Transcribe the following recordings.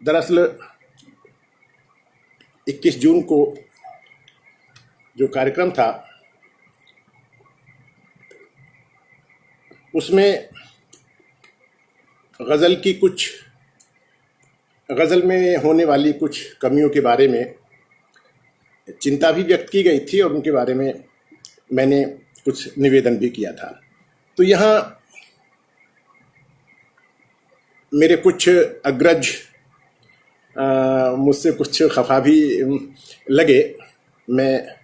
दरअसल 21 जून को जो कार्यक्रम था उसमें गज़ल में होने वाली कुछ कमियों के बारे में चिंता भी व्यक्त की गई थी और उनके बारे में मैंने कुछ निवेदन भी किया था। तो यहाँ मेरे कुछ अग्रज मुझसे कुछ खफा भी लगे, मैं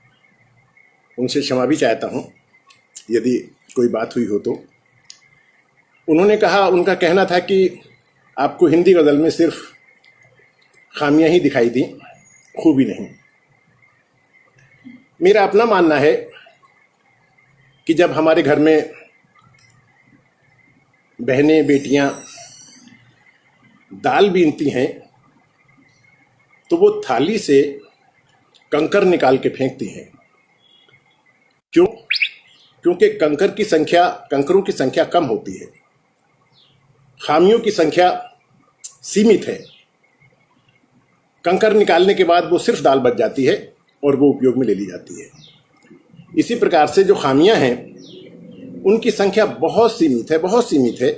उनसे क्षमा भी चाहता हूँ यदि कोई बात हुई हो तो। उन्होंने कहा, उनका कहना था कि आपको हिंदी गज़ल में सिर्फ खामियां ही दिखाई दी, खूबी नहीं। मेरा अपना मानना है कि जब हमारे घर में बहनें बेटियां दाल बीनती हैं तो वो थाली से कंकर निकाल के फेंकती हैं। क्यों? क्योंकि कंकरों की संख्या कम होती है, खामियों की संख्या सीमित है। कंकर निकालने के बाद वो सिर्फ दाल बच जाती है और वो उपयोग में ले ली जाती है। इसी प्रकार से जो खामियां हैं उनकी संख्या बहुत सीमित है।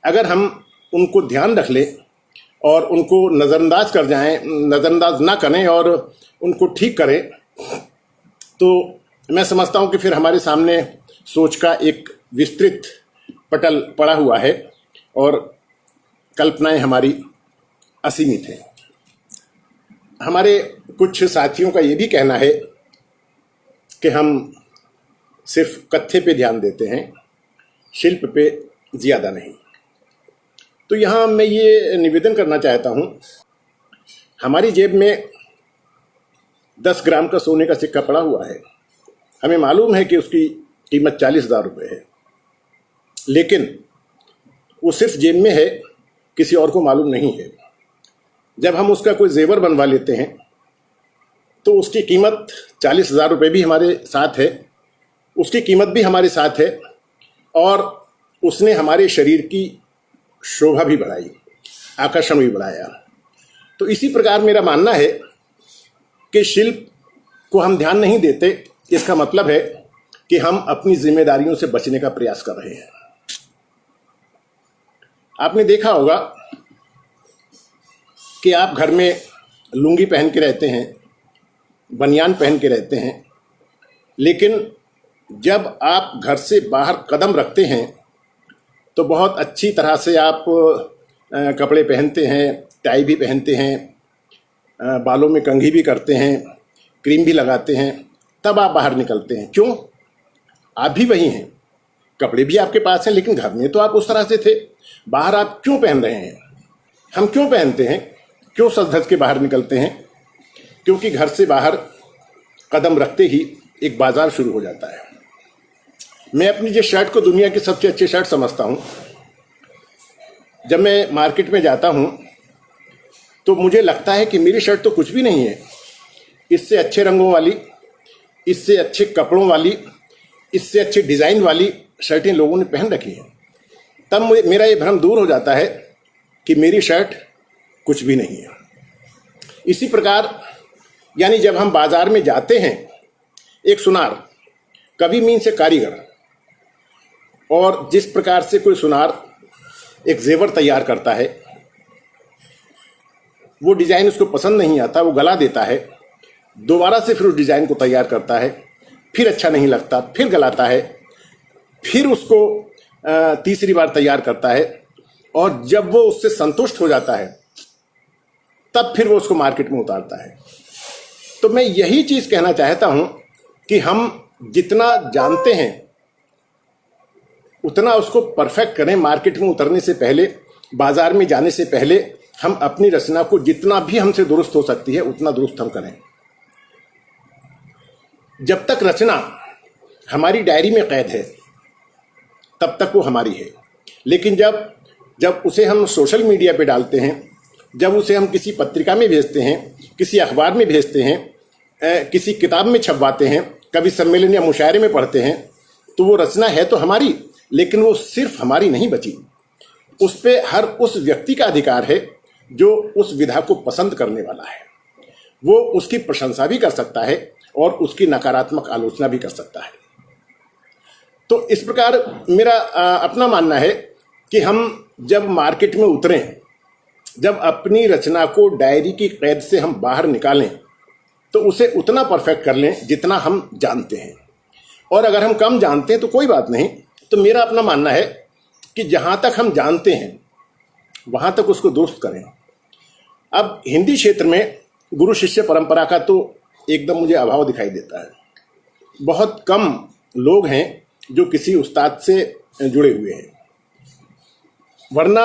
अगर हम उनको ध्यान रख लें और उनको नज़रअंदाज ना करें और उनको ठीक करें तो मैं समझता हूं कि फिर हमारे सामने सोच का एक विस्तृत पटल पड़ा हुआ है और कल्पनाएं हमारी असीमित हैं। हमारे कुछ साथियों का ये भी कहना है कि हम सिर्फ कथ्य पे ध्यान देते हैं, शिल्प पे ज़्यादा नहीं। तो यहाँ मैं ये निवेदन करना चाहता हूँ, हमारी जेब में 10 ग्राम का सोने का सिक्का पड़ा हुआ है, हमें मालूम है कि उसकी कीमत 40,000 रुपये है, लेकिन वो सिर्फ जेब में है, किसी और को मालूम नहीं है। जब हम उसका कोई जेवर बनवा लेते हैं तो उसकी कीमत 40,000 रुपये भी हमारे साथ है, उसकी कीमत भी हमारे साथ है और उसने हमारे शरीर की शोभा भी बढ़ाई, आकर्षण भी बढ़ाया। तो इसी प्रकार मेरा मानना है कि शिल्प को हम ध्यान नहीं देते, इसका मतलब है कि हम अपनी जिम्मेदारियों से बचने का प्रयास कर रहे हैं। आपने देखा होगा कि आप घर में लुंगी पहन के रहते हैं, बनियान पहन के रहते हैं, लेकिन जब आप घर से बाहर कदम रखते हैं तो बहुत अच्छी तरह से आप कपड़े पहनते हैं, टाई भी पहनते हैं, बालों में कंघी भी करते हैं, क्रीम भी लगाते हैं, तब आप बाहर निकलते हैं। क्यों? आप भी वही हैं, कपड़े भी आपके पास हैं, लेकिन घर में तो आप उस तरह से थे। बाहर आप क्यों पहन रहे हैं? हम क्यों पहनते हैं? क्यों सज धज के बाहर निकलते हैं? क्योंकि घर से बाहर कदम रखते ही एक बाजार शुरू हो जाता है। मैं अपनी जिस शर्ट को दुनिया की सबसे अच्छी शर्ट समझता हूँ, जब मैं मार्केट में जाता हूँ तो मुझे लगता है कि मेरी शर्ट तो कुछ भी नहीं है, इससे अच्छे रंगों वाली, इससे अच्छे कपड़ों वाली, इससे अच्छे डिज़ाइन वाली शर्टें लोगों ने पहन रखी हैं। तब मेरा ये भ्रम दूर हो जाता है कि मेरी शर्ट कुछ भी नहीं है। इसी प्रकार यानी जब हम बाजार में जाते हैं, एक सुनार, कवि मीन से कारीगर, और जिस प्रकार से कोई सुनार एक जेवर तैयार करता है, वो डिज़ाइन उसको पसंद नहीं आता, वो गला देता है, दोबारा से फिर उस डिज़ाइन को तैयार करता है, फिर अच्छा नहीं लगता, फिर गलाता है, फिर उसको तीसरी बार तैयार करता है, और जब वो उससे संतुष्ट हो जाता है तब फिर वो उसको मार्केट में उतारता है। तो मैं यही चीज़ कहना चाहता हूँ कि हम जितना जानते हैं उतना उसको परफेक्ट करें। मार्केट में उतरने से पहले, बाजार में जाने से पहले हम अपनी रचना को जितना भी हमसे दुरुस्त हो सकती है उतना दुरुस्त हम करें। जब तक रचना हमारी डायरी में कैद है तब तक वो हमारी है, लेकिन जब उसे हम सोशल मीडिया पे डालते हैं, जब उसे हम किसी पत्रिका में भेजते हैं, किसी अखबार में भेजते हैं, किसी किताब में छपवाते हैं, कभी सम्मेलन या मुशायरे में पढ़ते हैं, तो वो रचना है तो हमारी, लेकिन वो सिर्फ हमारी नहीं बची। उस पे हर उस व्यक्ति का अधिकार है जो उस विधा को पसंद करने वाला है वो उसकी प्रशंसा भी कर सकता है और उसकी नकारात्मक आलोचना भी कर सकता है। तो इस प्रकार मेरा अपना मानना है कि हम जब मार्केट में उतरें, जब अपनी रचना को डायरी की कैद से हम बाहर निकालें, तो उसे उतना परफेक्ट कर लें जितना हम जानते हैं। और अगर हम कम जानते हैं तो कोई बात नहीं। तो मेरा अपना मानना है कि जहाँ तक हम जानते हैं वहाँ तक उसको दुरुस्त करें। अब हिंदी क्षेत्र में गुरु शिष्य परंपरा का तो एकदम मुझे अभाव दिखाई देता है। बहुत कम लोग हैं जो किसी उस्ताद से जुड़े हुए हैं, वरना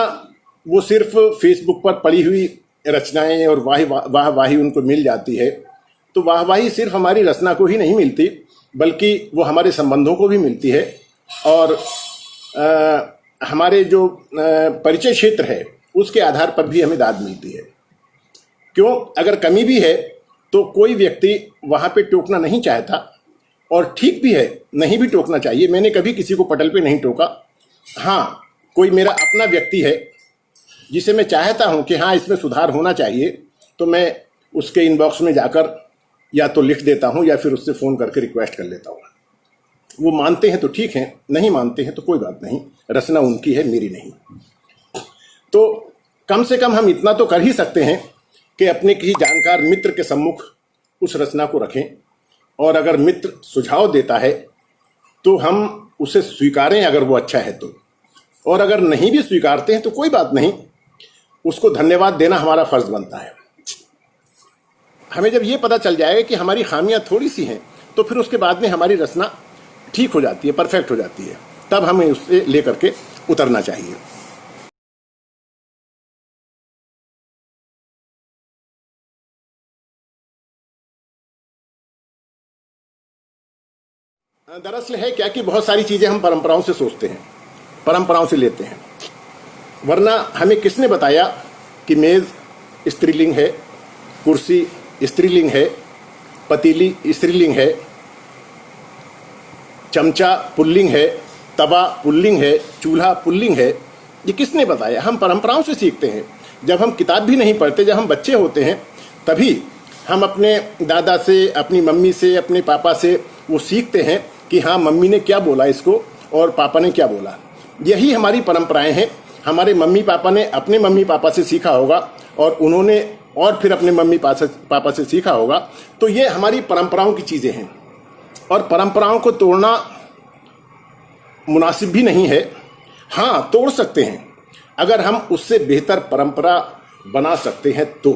वो सिर्फ फेसबुक पर पड़ी हुई रचनाएं और वाहवाही उनको मिल जाती है। तो वाहवाही सिर्फ हमारी रचना को ही नहीं मिलती, बल्कि वो हमारे संबंधों को भी मिलती है और हमारे जो परिचय क्षेत्र है उसके आधार पर भी हमें दाद मिलती है। क्यों? अगर कमी भी है तो कोई व्यक्ति वहाँ पे टोकना नहीं चाहता, और ठीक भी है, नहीं भी टोकना चाहिए। मैंने कभी किसी को पटल पे नहीं टोका। हाँ, कोई मेरा अपना व्यक्ति है जिसे मैं चाहता हूँ कि हाँ इसमें सुधार होना चाहिए, तो मैं उसके इनबॉक्स में जाकर या तो लिख देता हूँ या फिर उससे फ़ोन करके रिक्वेस्ट कर लेता हूँ। वो मानते हैं तो ठीक है, नहीं मानते हैं तो कोई बात नहीं, रचना उनकी है, मेरी नहीं। तो कम से कम हम इतना तो कर ही सकते हैं कि अपने किसी जानकार मित्र के सम्मुख उस रचना को रखें, और अगर मित्र सुझाव देता है तो हम उसे स्वीकारें अगर वो अच्छा है तो, और अगर नहीं भी स्वीकारते हैं तो कोई बात नहीं, उसको धन्यवाद देना हमारा फर्ज बनता है। हमें जब ये पता चल जाएगा कि हमारी खामियां थोड़ी सी हैं, तो फिर उसके बाद में हमारी रचना ठीक हो जाती है, परफेक्ट हो जाती है, तब हमें उससे लेकर के उतरना चाहिए। दरअसल है क्या कि बहुत सारी चीज़ें हम परंपराओं से सोचते हैं, परंपराओं से लेते हैं, वरना हमें किसने बताया कि मेज़ स्त्रीलिंग है, कुर्सी स्त्रीलिंग है, पतीली स्त्रीलिंग है, चमचा पुल्लिंग है, तवा पुल्लिंग है, चूल्हा पुल्लिंग है? ये किसने बताया? हम परंपराओं से सीखते हैं। जब हम किताब भी नहीं पढ़ते, जब हम बच्चे होते हैं, तभी हम अपने दादा से, अपनी मम्मी से, अपने पापा से वो सीखते हैं कि हाँ मम्मी ने क्या बोला इसको और पापा ने क्या बोला। यही हमारी परंपराएं हैं। हमारे मम्मी पापा ने अपने मम्मी पापा से सीखा होगा और उन्होंने और फिर अपने मम्मी पापा से सीखा होगा। तो ये हमारी परंपराओं की चीज़ें हैं, और परंपराओं को तोड़ना मुनासिब भी नहीं है। हाँ, तोड़ सकते हैं अगर हम उससे बेहतर परंपरा बना सकते हैं तो।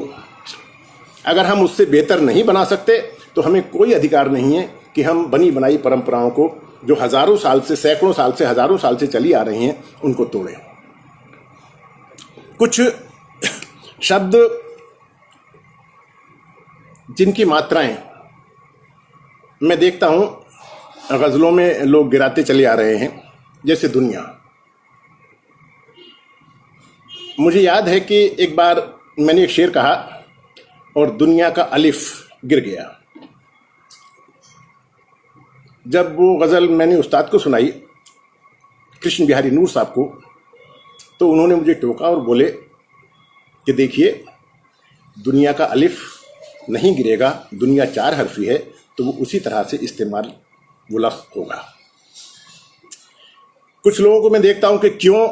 अगर हम उससे बेहतर नहीं बना सकते तो हमें कोई अधिकार नहीं है कि हम बनी बनाई परंपराओं को, जो हजारों साल से, सैकड़ों साल से, हजारों साल से चली आ रही हैं, उनको तोड़ें। कुछ शब्द जिनकी मात्राएं मैं देखता हूं गज़लों में लोग गिराते चले आ रहे हैं, जैसे दुनिया। मुझे याद है कि एक बार मैंने एक शेर कहा और दुनिया का अलिफ गिर गया। जब वो गज़ल मैंने उस्ताद को सुनाई, कृष्ण बिहारी नूर साहब को, तो उन्होंने मुझे टोका और बोले कि देखिए, दुनिया का अलिफ नहीं गिरेगा, दुनिया 4 हर्फी है, तो वो उसी तरह से इस्तेमाल वो लफ्ज़ होगा। कुछ लोगों को मैं देखता हूं कि क्यों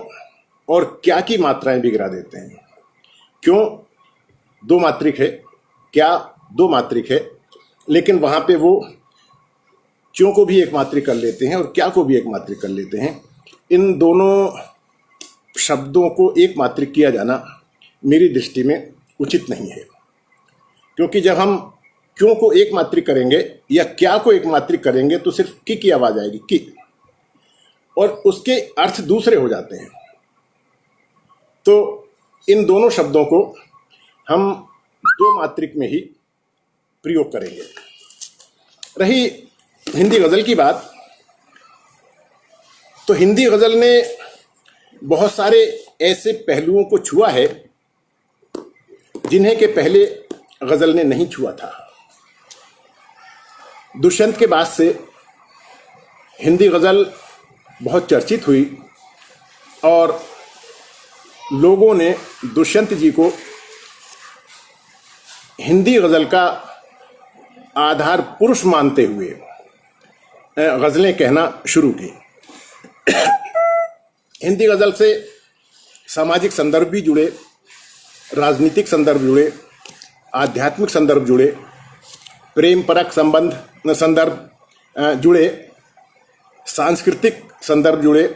और क्या की मात्राएं भी गिरा देते हैं। क्यों 2 मात्रिक है, क्या 2 मात्रिक है, लेकिन वहां पे वो क्यों को भी एक मात्रिक कर लेते हैं और क्या को भी एक मात्रिक कर लेते हैं। इन दोनों शब्दों को एक मात्रिक किया जाना मेरी दृष्टि में उचित नहीं है, क्योंकि जब हम क्यों को एक मात्रिक करेंगे या क्या को एक मात्रिक करेंगे तो सिर्फ की आवाज आएगी, की, और उसके अर्थ दूसरे हो जाते हैं। तो इन दोनों शब्दों को हम 2 मात्रिक में ही प्रयोग करेंगे। रही हिंदी गज़ल की बात, तो हिंदी गज़ल ने बहुत सारे ऐसे पहलुओं को छुआ है जिन्हें के पहले गज़ल ने नहीं छुआ था। दुष्यंत के बाद से हिंदी गज़ल बहुत चर्चित हुई और लोगों ने दुष्यंत जी को हिंदी गज़ल का आधार पुरुष मानते हुए गज़लें कहना शुरू की। हिंदी गज़ल से सामाजिक संदर्भ भी जुड़े, राजनीतिक संदर्भ जुड़े, आध्यात्मिक संदर्भ जुड़े, प्रेम परक संदर्भ जुड़े, सांस्कृतिक संदर्भ जुड़े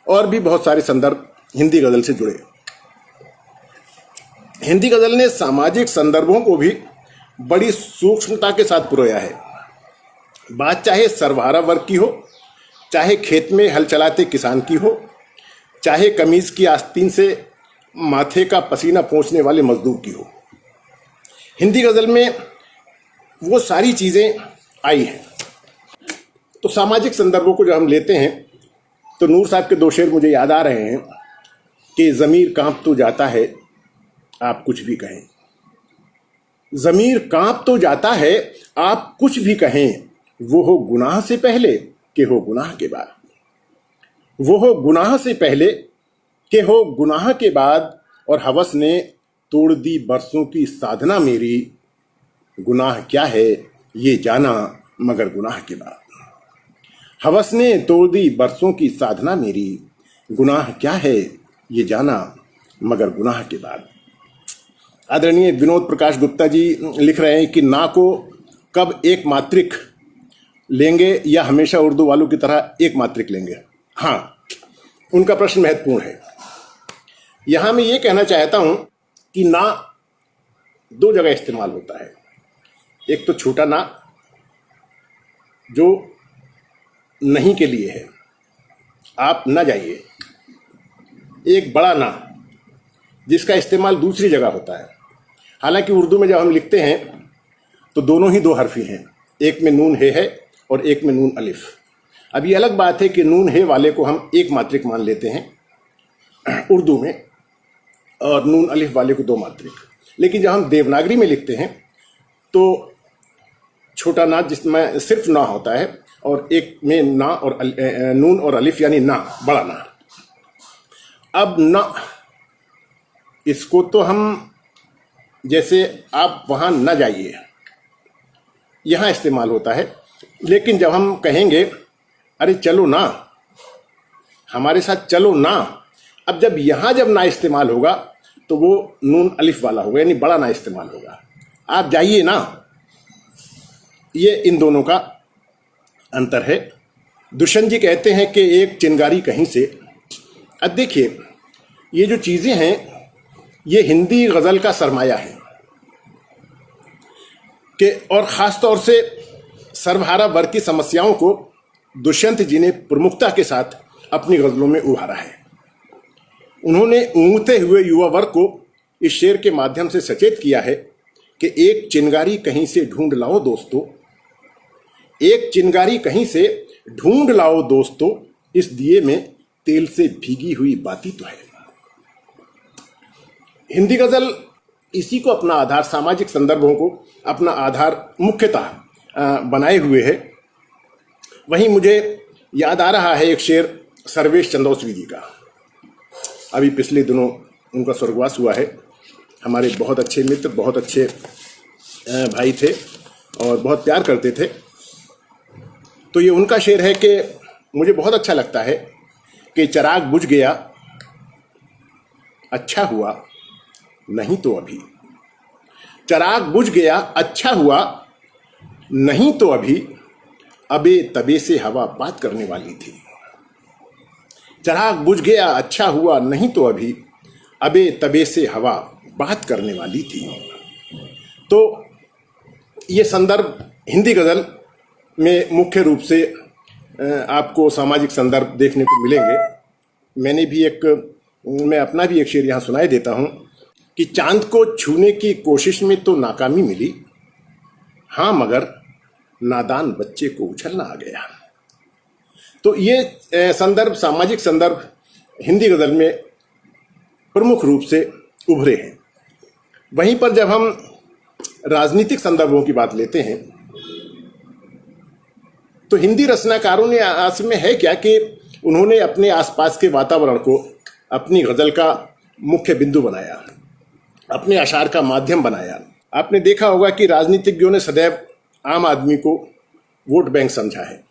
और भी बहुत सारे संदर्भ हिंदी गज़ल से जुड़े। हिंदी गज़ल ने सामाजिक संदर्भों को भी बड़ी सूक्ष्मता के साथ पिरोया है। बात चाहे सर्वहारा वर्ग की हो, चाहे खेत में हल चलाते किसान की हो, चाहे कमीज की आस्तीन से माथे का पसीना पोंछने वाले मजदूर की हो, हिंदी गज़ल में वो सारी चीज़ें आई हैं। तो सामाजिक संदर्भों को जब हम लेते हैं तो नूर साहब के दो शेर मुझे याद आ रहे हैं कि ज़मीर कांप तो जाता है आप कुछ भी कहें, ज़मीर कांप तो जाता है आप कुछ भी कहें, वो हो गुनाह से पहले कि हो गुनाह के बाद, वो हो गुनाह से पहले कि हो गुनाह के बाद, और हवस ने तोड़ दी बरसों की साधना मेरी, गुनाह क्या है ये जाना मगर गुनाह के बाद, हवस ने तोड़ दी बरसों की साधना मेरी, गुनाह क्या है ये जाना मगर गुनाह के बाद। आदरणीय विनोद प्रकाश गुप्ता जी लिख रहे हैं कि ना को कब एक मात्रिक लेंगे या हमेशा उर्दू वालों की तरह एक मात्रिक लेंगे। हाँ, उनका प्रश्न महत्वपूर्ण है। यहाँ मैं ये कहना चाहता हूँ कि ना दो जगह इस्तेमाल होता है। एक तो छोटा ना जो नहीं के लिए है, आप ना जाइए। एक बड़ा ना जिसका इस्तेमाल दूसरी जगह होता है। हालांकि उर्दू में जब हम लिखते हैं तो दोनों ही दो हरफी हैं, एक में नून है और एक में नून अलिफ। अब ये अलग बात है कि नून है वाले को हम एक मात्रिक मान लेते हैं उर्दू में और नून अलिफ वाले को दो मात्रिक। लेकिन जब हम देवनागरी में लिखते हैं तो छोटा ना जिसमें सिर्फ ना होता है और एक में ना और नून और अलिफ यानी ना, बड़ा ना। अब ना इसको तो हम जैसे आप वहाँ न जाइए यहाँ इस्तेमाल होता है, लेकिन जब हम कहेंगे अरे चलो ना, हमारे साथ चलो ना, अब जब यहाँ जब ना इस्तेमाल होगा तो वो नून अलिफ वाला होगा यानी बड़ा ना इस्तेमाल होगा। आप जाइए ना, ये इन दोनों का अंतर है। दुष्यंत जी कहते हैं कि एक चिंगारी कहीं से। अब देखिए ये जो चीज़ें हैं ये हिंदी गज़ल का सरमाया है कि और ख़ास तौर से सर्वहारा वर्ग की समस्याओं को दुष्यंत जी ने प्रमुखता के साथ अपनी गज़लों में उभारा है। उन्होंने ऊँघते हुए युवा वर्ग को इस शेर के माध्यम से सचेत किया है कि एक चिंगारी कहीं से ढूंढ लाओ दोस्तों, एक चिंगारी कहीं से ढूंढ लाओ दोस्तों, इस दिए में तेल से भीगी हुई बाती तो है। हिंदी गज़ल इसी को अपना आधार, सामाजिक संदर्भों को अपना आधार मुख्यतः बनाए हुए है। वहीं मुझे याद आ रहा है एक शेर सर्वेश चंद्रौसवी जी का। अभी पिछले दिनों उनका स्वर्गवास हुआ है। हमारे बहुत अच्छे मित्र, बहुत अच्छे भाई थे और बहुत प्यार करते थे। तो ये उनका शेर है कि मुझे बहुत अच्छा लगता है कि चिराग बुझ गया अच्छा हुआ नहीं तो अभी, चिराग बुझ गया अच्छा हुआ नहीं तो अभी, अबे तबे से हवा बात करने वाली थी। चिराग बुझ गया अच्छा हुआ नहीं तो अभी, अबे तबे से हवा बात करने वाली थी। तो ये संदर्भ हिंदी गज़ल में मुख्य रूप से आपको सामाजिक संदर्भ देखने को मिलेंगे। मैं अपना भी एक शेर यहाँ सुनाई देता हूँ कि चांद को छूने की कोशिश में तो नाकामी मिली, हाँ मगर नादान बच्चे को उछलना आ गया। तो ये संदर्भ, सामाजिक संदर्भ हिंदी गज़ल में प्रमुख रूप से उभरे हैं। वहीं पर जब हम राजनीतिक संदर्भों की बात लेते हैं तो हिंदी रचनाकारों ने आस में है क्या कि उन्होंने अपने आसपास के वातावरण को अपनी गज़ल का मुख्य बिंदु बनाया, अपने अशार का माध्यम बनाया, आपने देखा होगा कि राजनीतिज्ञों ने सदैव आम आदमी को वोट बैंक समझा है।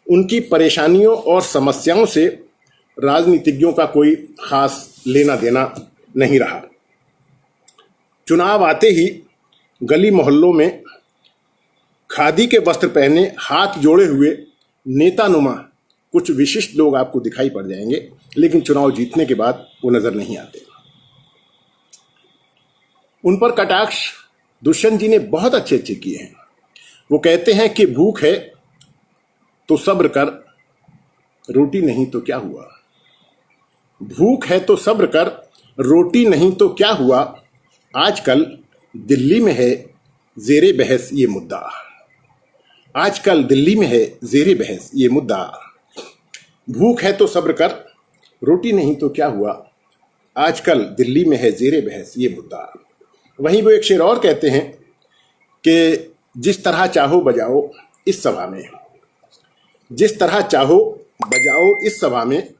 उनकी परेशानियों और समस्याओं से राजनीतिज्ञों का कोई खास लेना देना नहीं रहा। चुनाव आते ही गली मोहल्लों में खादी के वस्त्र पहने हाथ जोड़े हुए नेतानुमा कुछ विशिष्ट लोग आपको दिखाई पड़ जाएंगे, लेकिन चुनाव जीतने के बाद वो नजर नहीं आते। उन पर कटाक्ष दुष्यंत जी ने बहुत अच्छे अच्छे किए हैं। वो कहते हैं कि भूख है तो सब्र कर, रोटी नहीं तो क्या हुआ। भूख है तो सब्र कर, रोटी नहीं तो क्या हुआ। आजकल दिल्ली में है जेरे बहस ये मुद्दा। आजकल दिल्ली में है जेरे बहस ये मुद्दा। भूख है तो सब्र कर, रोटी नहीं तो क्या हुआ। आजकल दिल्ली में है जेरे बहस ये मुद्दा। वहीं वो एक शेर और कहते हैं कि जिस तरह चाहो बजाओ इस सभा में, जिस तरह चाहो बजाओ इस सभा में,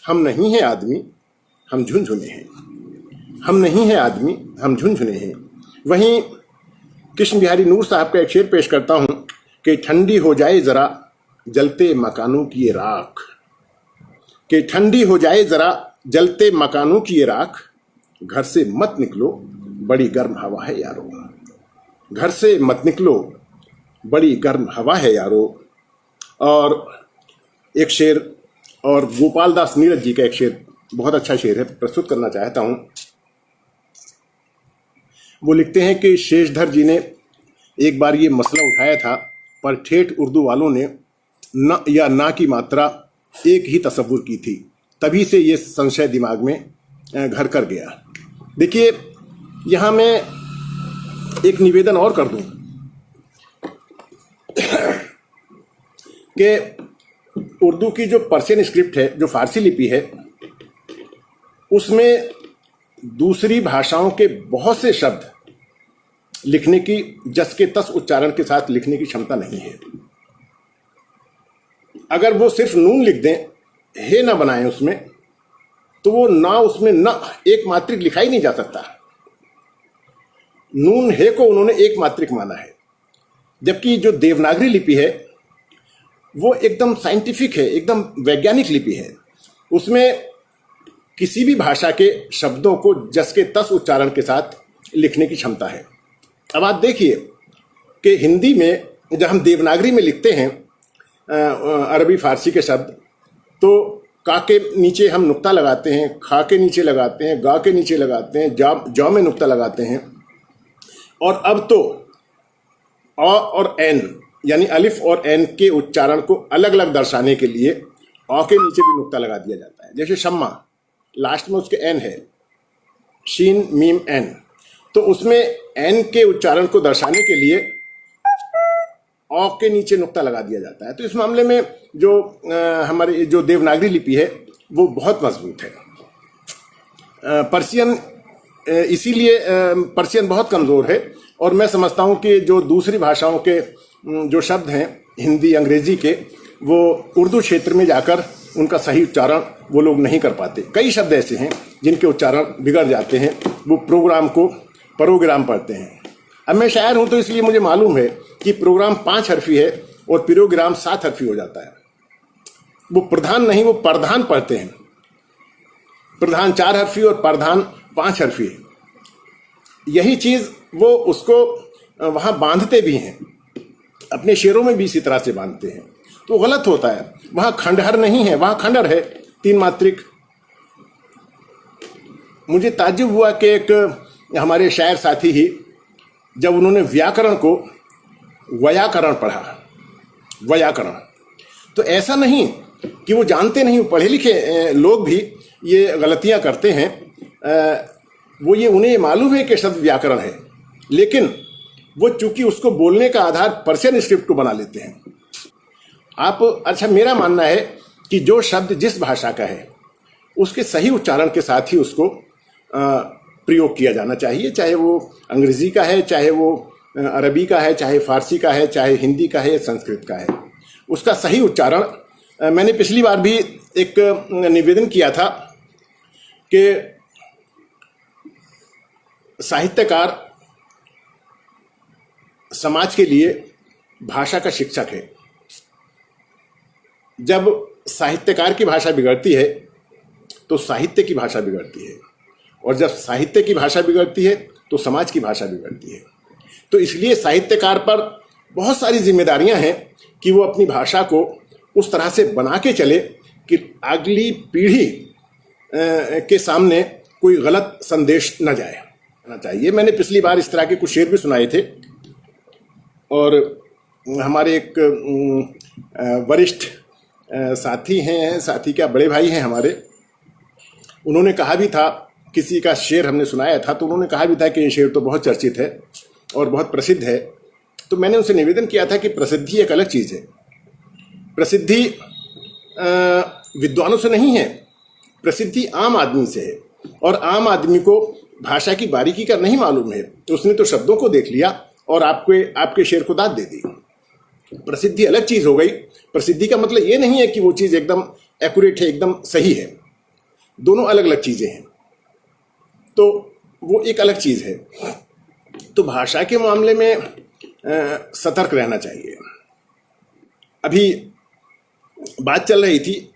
हम नहीं हैं आदमी हम झुनझुने हैं। हम नहीं हैं आदमी हम झुनझुने हैं। वहीं कृष्ण बिहारी नूर साहब का एक शेर पेश करता हूं कि ठंडी हो जाए जरा जलते मकानों की ये राख, कि ठंडी हो जाए जरा जलते मकानों की ये राख। घर से मत निकलो बड़ी गर्म हवा है यारो। घर से मत निकलो बड़ी गर्म हवा है यारो। और एक शेर और गोपाल दास नीरज जी का एक शेर, बहुत अच्छा शेर है, प्रस्तुत करना चाहता हूं। वो लिखते हैं कि शेषधर जी ने एक बार ये मसला उठाया था, पर ठेठ उर्दू वालों ने न या ना की मात्रा एक ही तसव्वुर की थी, तभी से ये संशय दिमाग में घर कर गया। देखिए, यहां मैं एक निवेदन और कर दूं कि उर्दू की जो पर्शियन स्क्रिप्ट है, जो फारसी लिपि है, उसमें दूसरी भाषाओं के बहुत से शब्द लिखने की जस के तस उच्चारण के साथ लिखने की क्षमता नहीं है। अगर वो सिर्फ नून लिख दें, हे ना बनाएं उसमें, तो वो ना उसमें ना एक मात्रिक लिखा ही नहीं जा सकता। नून हे को उन्होंने एक मात्रिक माना है, जबकि जो देवनागरी लिपि है वो एकदम साइंटिफिक है, एकदम वैज्ञानिक लिपि है। उसमें किसी भी भाषा के शब्दों को जस के तस उच्चारण के साथ लिखने की क्षमता है। अब आप देखिए कि हिंदी में जब हम देवनागरी में लिखते हैं अरबी फारसी के शब्द, तो का के नीचे हम नुक्ता लगाते हैं, खा के नीचे लगाते हैं, गा के नीचे लगाते हैं, जौ में नुक्ता लगाते हैं। और अब तो अ और एन यानी अलिफ और एन के उच्चारण को अलग अलग दर्शाने के लिए अ के नीचे भी नुक्ता लगा दिया जाता है। जैसे शम्मा, लास्ट में उसके एन है, शीन मीम एन, तो उसमें एन के उच्चारण को दर्शाने के लिए अ के नीचे नुक्ता लगा दिया जाता है। तो इस मामले में जो हमारी जो देवनागरी लिपि है वो बहुत मजबूत है। पर्शियन इसीलिए पर्शियन बहुत कमज़ोर है, और मैं समझता हूँ कि जो दूसरी भाषाओं के जो शब्द हैं हिंदी अंग्रेजी के, वो उर्दू क्षेत्र में जाकर उनका सही उच्चारण वो लोग नहीं कर पाते। कई शब्द ऐसे हैं जिनके उच्चारण बिगड़ जाते हैं, वो प्रोग्राम को प्रोग्राम पढ़ते हैं। अब मैं शायर हूँ तो इसलिए मुझे मालूम है कि प्रोग्राम 5 हरफी है और प्रोग्राम 7 हरफी हो जाता है। वो प्रधान नहीं, वो प्रधान पढ़ते हैं। प्रधान 4 हरफी और प्रधान 5 हरफी है। यही चीज वो उसको वहां बांधते भी हैं, अपने शेरों में भी इसी तरह से बांधते हैं, तो गलत होता है। वहां खंडहर नहीं है, वहां खंडहर है 3 मात्रिक। मुझे ताज्जुब हुआ कि एक हमारे शायर साथी ही जब उन्होंने व्याकरण को व्याकरण पढ़ा, व्याकरण, तो ऐसा नहीं कि वो जानते नहीं, वो पढ़े लिखे लोग भी ये गलतियां करते हैं। वो ये उन्हें मालूम है कि शब्द व्याकरण है, लेकिन वो चूंकि उसको बोलने का आधार पर्शियन स्क्रिप्ट को बना लेते हैं। आप अच्छा, मेरा मानना है कि जो शब्द जिस भाषा का है उसके सही उच्चारण के साथ ही उसको प्रयोग किया जाना चाहिए, चाहे वो अंग्रेजी का है, चाहे वो अरबी का है, चाहे फारसी का है, चाहे हिंदी का है या संस्कृत का है, उसका सही उच्चारण। मैंने पिछली बार भी एक निवेदन किया था कि साहित्यकार समाज के लिए भाषा का शिक्षक है। जब साहित्यकार की भाषा बिगड़ती है तो साहित्य की भाषा बिगड़ती है, और जब साहित्य की भाषा बिगड़ती है तो समाज की भाषा बिगड़ती है। तो इसलिए साहित्यकार पर बहुत सारी जिम्मेदारियां हैं कि वो अपनी भाषा को उस तरह से बना के चले कि अगली पीढ़ी के सामने कोई गलत संदेश न जाए ना चाहिए। मैंने पिछली बार इस तरह के कुछ शेर भी सुनाए थे, और हमारे एक वरिष्ठ साथी हैं, साथी क्या बड़े भाई हैं हमारे, उन्होंने कहा भी था, किसी का शेर हमने सुनाया था तो उन्होंने कहा भी था कि ये शेर तो बहुत चर्चित है और बहुत प्रसिद्ध है। तो मैंने उनसे निवेदन किया था कि प्रसिद्धि एक अलग चीज़ है। प्रसिद्धि विद्वानों से नहीं है, प्रसिद्धि आम आदमी से है, और आम आदमी को भाषा की बारीकी का नहीं मालूम है, तो उसने तो शब्दों को देख लिया और आपके शेर को दाद दे दी। प्रसिद्धि अलग चीज़ हो गई। प्रसिद्धि का मतलब ये नहीं है कि वो चीज़ एकदम एक्यूरेट है, एकदम सही है। दोनों अलग अलग चीज़ें हैं, तो वो एक अलग चीज़ है। तो भाषा के मामले में सतर्क रहना चाहिए। अभी बात चल रही थी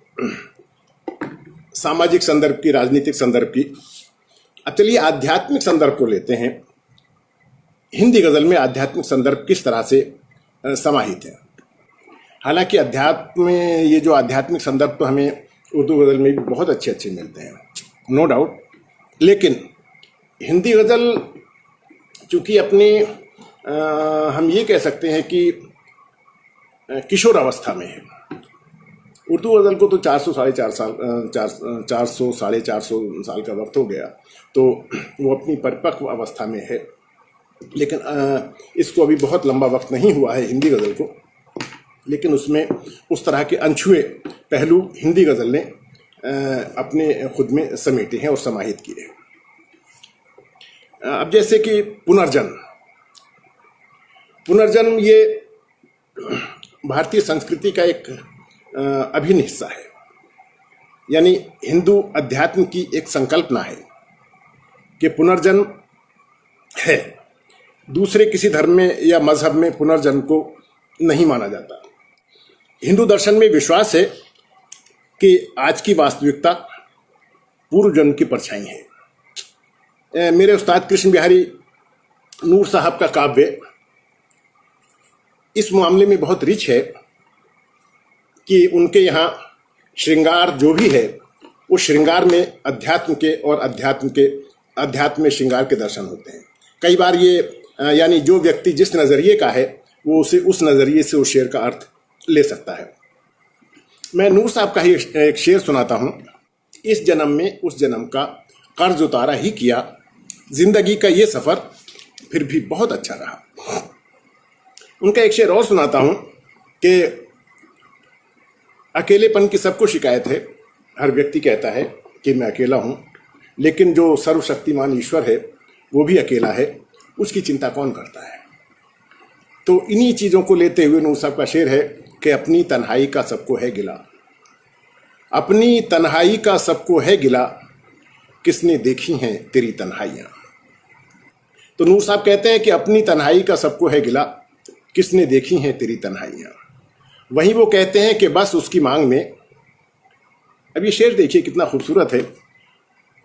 सामाजिक संदर्भ की, राजनीतिक संदर्भ की। अब चलिए आध्यात्मिक संदर्भ को लेते हैं। हिंदी गज़ल में आध्यात्मिक संदर्भ किस तरह से समाहित है। हालांकि अध्यात्म में ये जो आध्यात्मिक संदर्भ तो हमें उर्दू गज़ल में भी बहुत अच्छे अच्छे मिलते हैं, नो डाउट, लेकिन हिंदी गज़ल चूँकि अपनी हम ये कह सकते हैं कि किशोर अवस्था में है। उर्दू गज़ल को तो 400 साढ़े 400 साल का वक्त हो गया, तो वो अपनी परिपक्व अवस्था में है। लेकिन इसको अभी बहुत लंबा वक्त नहीं हुआ है हिंदी गज़ल को, लेकिन उसमें उस तरह के अनछुए पहलू हिंदी गज़ल ने अपने खुद में समेटे हैं और समाहित किए हैं। अब जैसे कि पुनर्जन्म ये भारतीय संस्कृति का एक अभिन्न हिस्सा है। यानी हिंदू अध्यात्म की एक संकल्पना है कि पुनर्जन्म है। दूसरे किसी धर्म में या मजहब में पुनर्जन्म को नहीं माना जाता। हिंदू दर्शन में विश्वास है कि आज की वास्तविकता पूर्व जन्म की परछाई है। मेरे उस्ताद कृष्ण बिहारी नूर साहब का काव्य इस मामले में बहुत रिच है कि उनके यहाँ श्रृंगार जो भी है, उस श्रृंगार में अध्यात्म के और अध्यात्म में श्रृंगार के दर्शन होते हैं। कई बार ये यानी जो व्यक्ति जिस नज़रिए का है वो उसे उस नज़रिए से उस शेर का अर्थ ले सकता है। मैं नूर साहब का ही एक शेर सुनाता हूँ। इस जन्म में उस जन्म का कर्ज उतारा ही किया, जिंदगी का ये सफ़र फिर भी बहुत अच्छा रहा। उनका एक शेर और सुनाता हूँ कि अकेलेपन की सबको शिकायत है। हर व्यक्ति कहता है कि मैं अकेला हूँ, लेकिन जो सर्वशक्तिमान ईश्वर है वो भी अकेला है, उसकी चिंता कौन करता है। तो इन्हीं चीज़ों को लेते हुए नूर साहब का शेर है कि अपनी तन्हाई का सबको है गिला, अपनी तन्हाई का सबको है गिला, किसने देखी हैं तेरी तन्हाइयाँ। तो नूर साहब कहते हैं कि अपनी तन्हाई का सबको है गिला, किसने देखी हैं तेरी तन्हाइयाँ। वहीं वो कहते हैं कि बस उसकी मांग में, अब ये शेर देखिए कितना खूबसूरत है।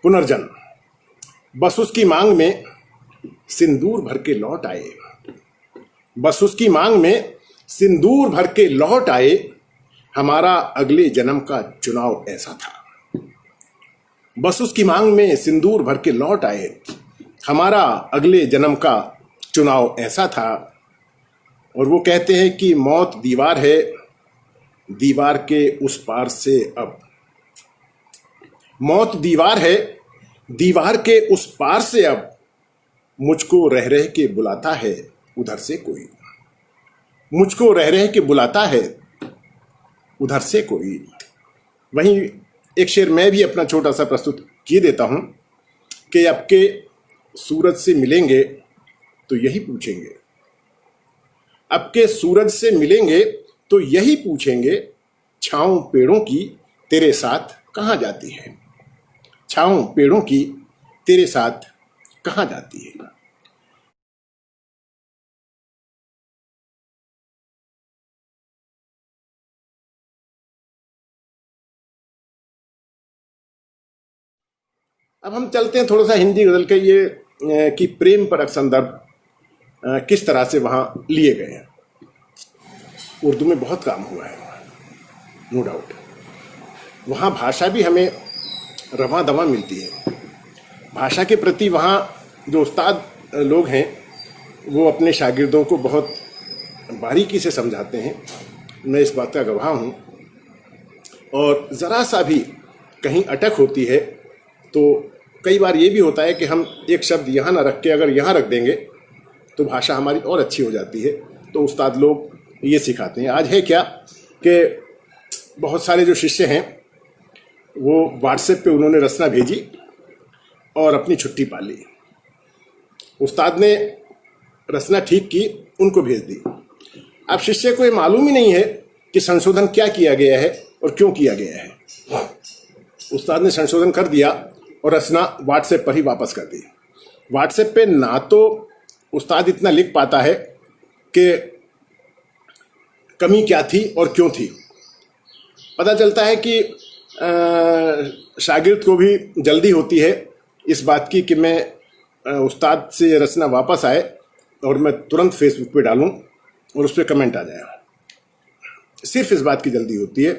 पुनर्जन्म, बस उसकी मांग में सिंदूर भर के लौट आए, बस उसकी मांग में सिंदूर भर के लौट आए, हमारा अगले जन्म का चुनाव ऐसा था। बस उसकी मांग में सिंदूर भर के लौट आए, हमारा अगले जन्म का चुनाव ऐसा था। और वो कहते हैं कि मौत दीवार है, दीवार के उस पार से अब, मौत दीवार है, दीवार के उस पार से अब, मुझको रह रह के बुलाता है उधर से कोई, मुझको रह रह के बुलाता है उधर से कोई। वहीं एक शेर मैं भी अपना छोटा सा प्रस्तुत किए देता हूं कि अब के सूरज से मिलेंगे तो यही पूछेंगे, अब के सूरज से मिलेंगे तो यही पूछेंगे, छांव पेड़ों की तेरे साथ कहाँ जाती है, छांव पेड़ों की तेरे साथ कहाँ जाती है। अब हम चलते हैं थोड़ा सा हिंदी गज़ल के ये कि प्रेम परक संदर्भ किस तरह से वहाँ लिए गए हैं। उर्दू में बहुत काम हुआ है, नो डाउट। वहाँ भाषा भी हमें रवां दवां मिलती है। भाषा के प्रति वहाँ जो उस्ताद लोग हैं वो अपने शागिर्दों को बहुत बारीकी से समझाते हैं। मैं इस बात का गवाह हूँ। और ज़रा सा भी कहीं अटक होती है तो कई बार ये भी होता है कि हम एक शब्द यहाँ ना रख के अगर यहाँ रख देंगे तो भाषा हमारी और अच्छी हो जाती है। तो उस्ताद लोग ये सिखाते हैं। आज है क्या कि बहुत सारे जो शिष्य हैं वो व्हाट्सएप पे उन्होंने रचना भेजी और अपनी छुट्टी पा ली। उस्ताद ने रचना ठीक की, उनको भेज दी। अब शिष्य को ये मालूम ही नहीं है कि संशोधन क्या किया गया है और क्यों किया गया है। उस्ताद ने संशोधन कर दिया और रचना व्हाट्सएप पर ही वापस कर दी। व्हाट्सएप पे ना तो उस्ताद इतना लिख पाता है कि कमी क्या थी और क्यों थी। पता चलता है कि शागिर्द को भी जल्दी होती है इस बात की कि मैं उस्ताद से रचना वापस आए और मैं तुरंत फेसबुक पे डालूं और उस पर कमेंट आ जाए। सिर्फ इस बात की जल्दी होती है।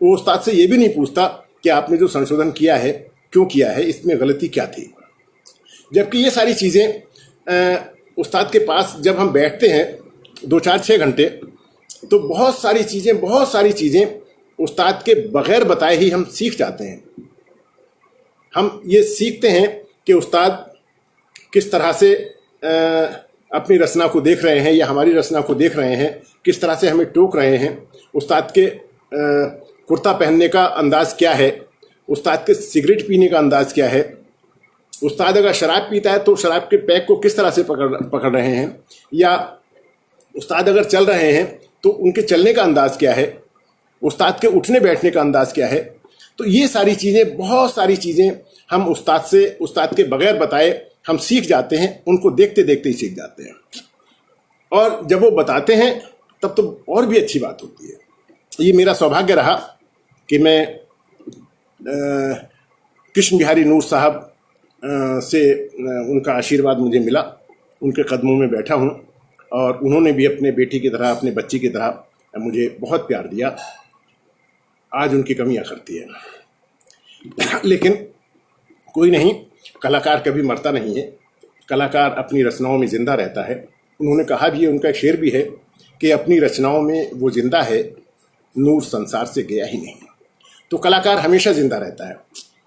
वो उस्ताद से ये भी नहीं पूछता कि आपने जो संशोधन किया है क्यों किया है, इसमें गलती क्या थी। जबकि ये सारी चीज़ें उस्ताद के पास जब हम बैठते हैं 2-4-6 घंटे तो बहुत सारी चीज़ें उस्ताद के बगैर बताए ही हम सीख जाते हैं। हम ये सीखते हैं कि उस्ताद किस तरह से अपनी रचना को देख रहे हैं या हमारी रचना को देख रहे हैं, किस तरह से हमें टोक रहे हैं। उस्ताद के कुर्ता पहनने का अंदाज़ क्या है, उस्ताद के सिगरेट पीने का अंदाज़ क्या है, उस्ताद अगर शराब पीता है तो शराब के पैक को किस तरह से पकड़ रहे हैं, या उस्ताद अगर चल रहे हैं तो उनके चलने का अंदाज़ क्या है, उस्ताद के उठने बैठने का अंदाज़ क्या है। तो ये सारी चीज़ें, बहुत सारी चीज़ें हम उस्ताद के बगैर बताए हम सीख जाते हैं। उनको देखते देखते ही सीख जाते हैं। और जब वो बताते हैं तब तो और भी अच्छी बात होती है। ये मेरा सौभाग्य रहा कि मैं कृष्ण बिहारी नूर साहब से उनका आशीर्वाद मुझे मिला। उनके कदमों में बैठा हूँ और उन्होंने भी अपने बेटी की तरह, अपने बच्ची की तरह मुझे बहुत प्यार दिया। आज उनकी कमी अखरती है, लेकिन कोई नहीं, कलाकार कभी मरता नहीं है। कलाकार अपनी रचनाओं में जिंदा रहता है। उन्होंने कहा भी है, उनका एक शेर भी है कि अपनी रचनाओं में वो जिंदा है, नूर संसार से गया ही नहीं। तो कलाकार हमेशा जिंदा रहता है।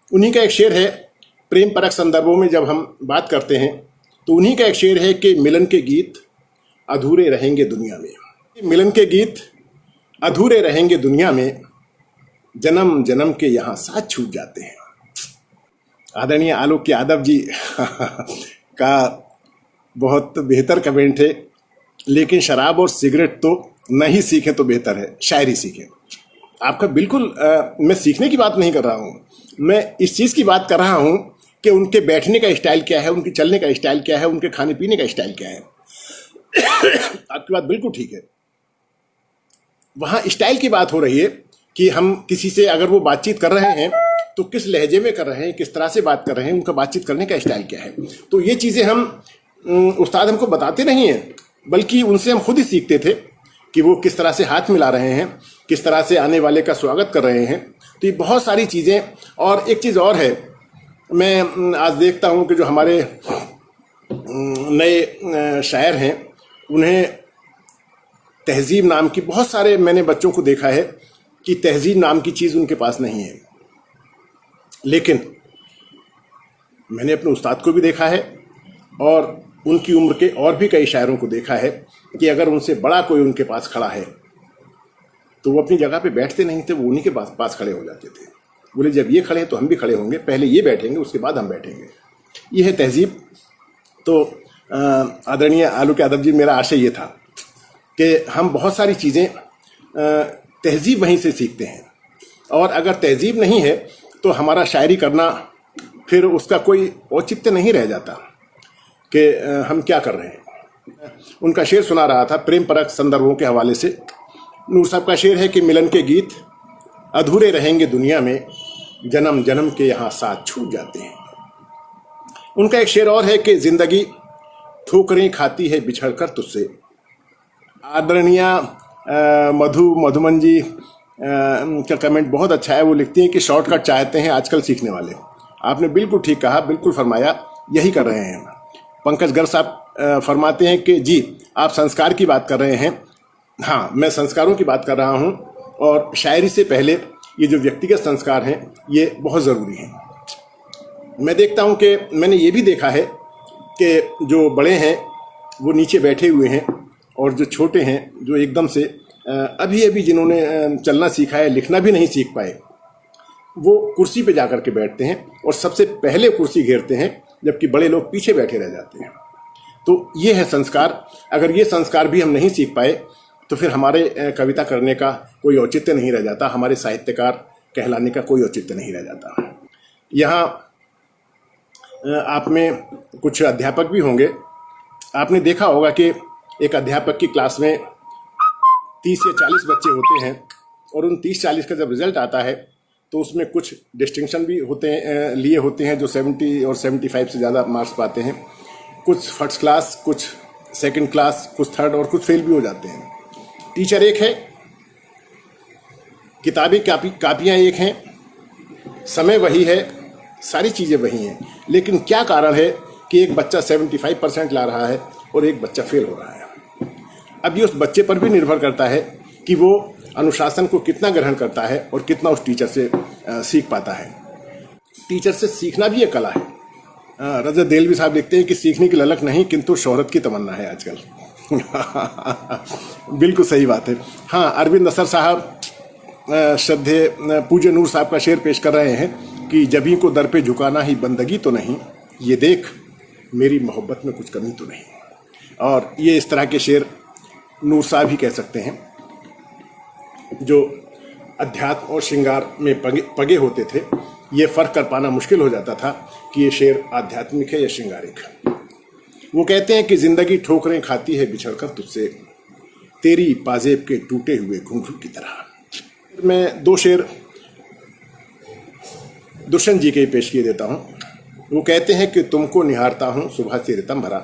उन्हीं का एक शेर है, प्रेम परक संदर्भों में जब हम बात करते हैं तो उन्हीं का एक शेर है कि मिलन के गीत अधूरे रहेंगे दुनिया में। मिलन के गीत अधूरे रहेंगे दुनिया में, जन्म जन्म के यहाँ साथ छूट जाते हैं। आदरणीय आलोक यादव जी का बहुत बेहतर कमेंट है, लेकिन शराब और सिगरेट तो नहीं सीखें तो बेहतर है, शायरी सीखें। आपका बिल्कुल मैं सीखने की बात नहीं कर रहा हूँ, मैं इस चीज़ की बात कर रहा हूँ कि उनके बैठने का स्टाइल क्या है, उनके चलने का स्टाइल क्या है, उनके खाने पीने का स्टाइल क्या है। आपकी बात बिल्कुल ठीक है। वहाँ स्टाइल की बात हो रही है कि हम किसी से अगर वो बातचीत कर रहे हैं तो किस लहजे में कर रहे हैं, किस तरह से बात कर रहे हैं, उनका बातचीत करने का स्टाइल क्या है। तो ये चीज़ें हम उस्ताद हमको बताते नहीं हैं, बल्कि उनसे हम खुद ही सीखते थे कि वो किस तरह से हाथ मिला रहे हैं, किस तरह से आने वाले का स्वागत कर रहे हैं। तो ये बहुत सारी चीज़ें। और एक चीज़ और है, मैं आज देखता हूँ कि जो हमारे नए शायर हैं उन्हें तहजीब नाम की, बहुत सारे मैंने बच्चों को देखा है कि तहजीब नाम की चीज़ उनके पास नहीं है। लेकिन मैंने अपने उस्ताद को भी देखा है और उनकी उम्र के और भी कई शायरों को देखा है कि अगर उनसे बड़ा कोई उनके पास खड़ा है तो वो अपनी जगह पे बैठते नहीं थे, वो उन्हीं के पास खड़े हो जाते थे। बोले जब ये खड़े हैं तो हम भी खड़े होंगे, पहले ये बैठेंगे उसके बाद हम बैठेंगे। ये है तहजीब। तो आदरणीय आलोक यादव जी, मेरा आशय ये था कि हम बहुत सारी चीज़ें तहजीब वहीं से सीखते हैं, और अगर तहजीब नहीं है तो हमारा शायरी करना फिर उसका कोई औचित्य नहीं रह जाता कि हम क्या कर रहे हैं। उनका शेर सुना रहा था प्रेम परक संदर्भों के हवाले से। नूर साहब का शेर है कि मिलन के गीत अधूरे रहेंगे दुनिया में, जन्म जन्म के यहाँ साथ छूट जाते हैं। उनका एक शेर और है कि जिंदगी ठोकरें खाती है बिछड़ कर तुझसे। आदरणीय मधुमन जी का कमेंट बहुत अच्छा है। वो लिखती हैं कि शॉर्टकट चाहते हैं आजकल सीखने वाले। आपने बिल्कुल ठीक कहा, बिल्कुल फरमाया, यही कर रहे हैं। पंकज गर्ग साहब फरमाते हैं कि जी आप संस्कार की बात कर रहे हैं। हाँ, मैं संस्कारों की बात कर रहा हूँ, और शायरी से पहले ये जो व्यक्तिगत संस्कार हैं ये बहुत ज़रूरी हैं। मैं देखता हूँ कि मैंने ये भी देखा है कि जो बड़े हैं वो नीचे बैठे हुए हैं, और जो छोटे हैं, जो एकदम से अभी अभी जिन्होंने चलना सीखा है, लिखना भी नहीं सीख पाए, वो कुर्सी पे जाकर के बैठते हैं और सबसे पहले कुर्सी घेरते हैं, जबकि बड़े लोग पीछे बैठे रह जाते हैं। तो ये है संस्कार। अगर ये संस्कार भी हम नहीं सीख पाए तो फिर हमारे कविता करने का कोई औचित्य नहीं रह जाता, हमारे साहित्यकार कहलाने का कोई औचित्य नहीं रह जाता। यहाँ आप में कुछ अध्यापक भी होंगे। आपने देखा होगा कि एक अध्यापक की क्लास में 30 या 40 बच्चे होते हैं, और उन 30-40 का जब रिजल्ट आता है तो उसमें कुछ डिस्टिंक्शन भी होते हैं, लिए होते हैं, जो 70 और 75 से ज़्यादा मार्क्स पाते हैं। कुछ फर्स्ट क्लास, कुछ सेकंड क्लास, कुछ थर्ड, और कुछ फेल भी हो जाते हैं। टीचर एक है, किताबें कापियाँ एक हैं, समय वही है, सारी चीज़ें वही हैं, लेकिन क्या कारण है कि एक बच्चा 75% ला रहा है और एक बच्चा फेल हो रहा है। अब ये उस बच्चे पर भी निर्भर करता है कि वो अनुशासन को कितना ग्रहण करता है और कितना उस टीचर से सीख पाता है। टीचर से सीखना भी एक कला है। रजत देलवी साहब लिखते हैं कि सीखने की ललक नहीं किंतु शोहरत की तमन्ना है आजकल। बिल्कुल सही बात है। हाँ, अरविंद असर साहब श्रद्धेय पूज्य नूर साहब का शेर पेश कर रहे हैं कि जबी को दर पे झुकाना ही बंदगी तो नहीं, ये देख मेरी मोहब्बत में कुछ कमी तो नहीं। और ये इस तरह के शेर नूर साहब ही कह सकते हैं, जो अध्यात्म और श्रृंगार में पगे होते थे। ये फ़र्क कर पाना मुश्किल हो जाता था कि ये शेर आध्यात्मिक है या श्रृंगारिक। वो कहते हैं कि जिंदगी ठोकरें खाती है बिछड़ कर तुझसे, तेरी पाजेब के टूटे हुए घुंघरू की तरह। मैं 2 शेर दुष्यंत जी के ही पेश किए देता हूँ। वो कहते हैं कि तुमको निहारता हूँ सुबह से रितम भरा,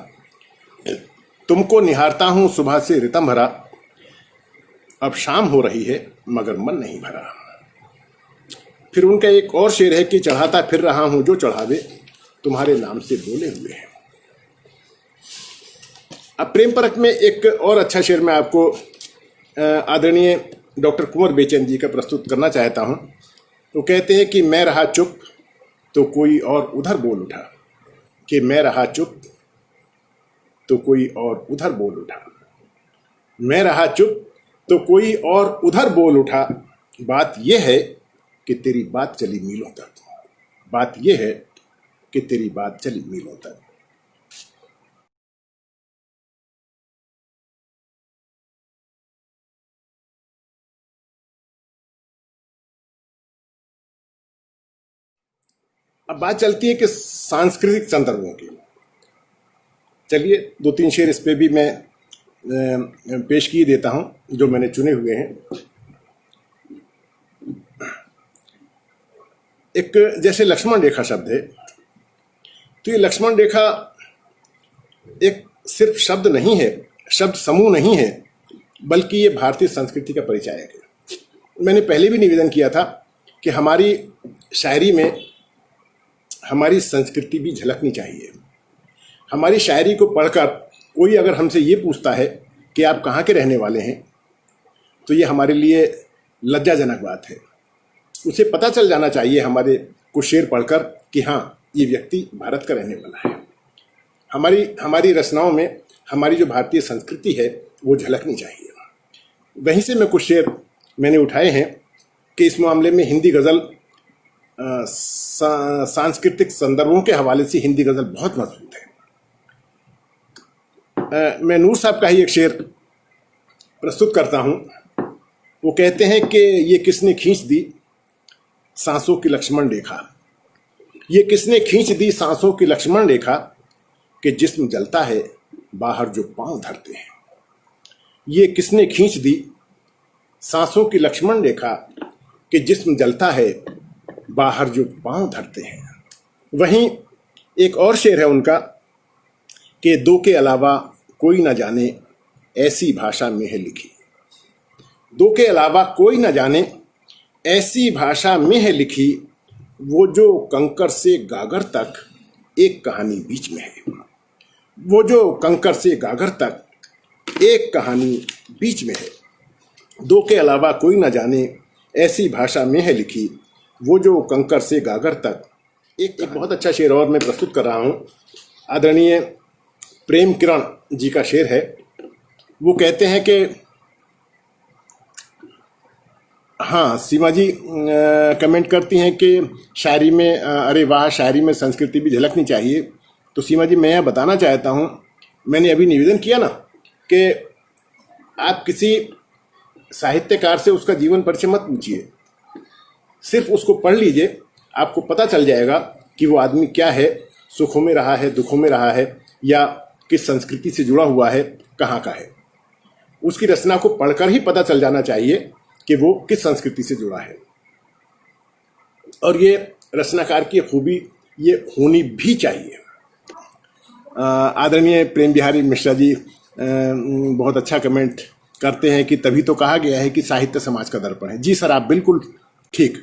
तुमको निहारता हूँ सुबह से रितम भरा, अब शाम हो रही है मगर मन नहीं भरा। फिर उनका एक और शेर है कि चढ़ाता फिर रहा हूँ जो चढ़ावे, तुम्हारे नाम से बोले हुए हैं। अब प्रेम परख में एक और अच्छा शेर मैं आपको आदरणीय डॉक्टर कुंवर बेचैन जी का प्रस्तुत करना चाहता हूँ। वो कहते हैं कि मैं रहा चुप तो कोई और उधर बोल उठा, कि मैं रहा चुप तो कोई और उधर बोल उठा, मैं रहा चुप तो कोई और उधर बोल उठा। बात यह है कि तेरी बात चली मीलों तक, बात यह है कि तेरी बात चली मीलों तक। अब बात चलती है कि सांस्कृतिक संदर्भों की। चलिए 2-3 शेर इस पे भी मैं पेश किए देता हूं जो मैंने चुने हुए हैं। एक जैसे लक्ष्मण रेखा शब्द है, तो ये लक्ष्मण रेखा एक सिर्फ शब्द नहीं है, शब्द समूह नहीं है, बल्कि ये भारतीय संस्कृति का परिचायक है। मैंने पहले भी निवेदन किया था कि हमारी शायरी में हमारी संस्कृति भी झलकनी चाहिए। हमारी शायरी को पढ़कर कोई अगर हमसे ये पूछता है कि आप कहाँ के रहने वाले हैं, तो ये हमारे लिए लज्जाजनक बात है। उसे पता चल जाना चाहिए हमारे कुछ शेर पढ़कर कि हाँ, ये व्यक्ति भारत का रहने वाला है। हमारी रचनाओं में हमारी जो भारतीय संस्कृति है वो झलकनी चाहिए। वहीं से मैं कुछ शेर मैंने उठाए हैं कि इस मामले में हिंदी गज़ल सांस्कृतिक संदर्भों के हवाले से हिंदी गज़ल बहुत मजबूत है। मैं नूर साहब का ही एक शेर प्रस्तुत करता हूँ। वो कहते हैं कि ये किसने खींच दी सांसों की लक्ष्मण रेखा, ये किसने खींच दी सांसों की लक्ष्मण रेखा, कि जिस्म जलता है बाहर जो पांव धरते हैं। ये किसने खींच दी सांसों की लक्ष्मण रेखा, कि जिस्म जलता है बाहर जो पांव धरते हैं। वहीं एक और शेर है उनका कि दो के अलावा कोई ना जाने ऐसी भाषा में है लिखी। दो के अलावा कोई ना जाने ऐसी भाषा में है लिखी, वो जो कंकर से गागर तक एक कहानी बीच में है। वो जो कंकर से गागर तक एक कहानी बीच में है। दो के अलावा कोई ना जाने ऐसी भाषा में है लिखी, वो जो कंकर से गागर तक एक बहुत अच्छा शेर और मैं प्रस्तुत कर रहा हूँ। आदरणीय प्रेम किरण जी का शेर है। वो कहते हैं कि हाँ, सीमा जी कमेंट करती हैं कि शायरी में अरे वाह, शायरी में संस्कृति भी झलकनी चाहिए। तो सीमा जी, मैं यह बताना चाहता हूँ, मैंने अभी निवेदन किया ना कि आप किसी साहित्यकार से उसका जीवन परिचय मत पूछिए, सिर्फ उसको पढ़ लीजिए, आपको पता चल जाएगा कि वो आदमी क्या है, सुखों में रहा है, दुखों में रहा है, या किस संस्कृति से जुड़ा हुआ है, कहाँ का है। उसकी रचना को पढ़कर ही पता चल जाना चाहिए कि वो किस संस्कृति से जुड़ा है। और ये रचनाकार की खूबी ये होनी भी चाहिए। आदरणीय प्रेम बिहारी मिश्रा जी बहुत अच्छा कमेंट करते हैं कि तभी तो कहा गया है कि साहित्य समाज का दर्पण है। जी सर, आप बिल्कुल ठीक।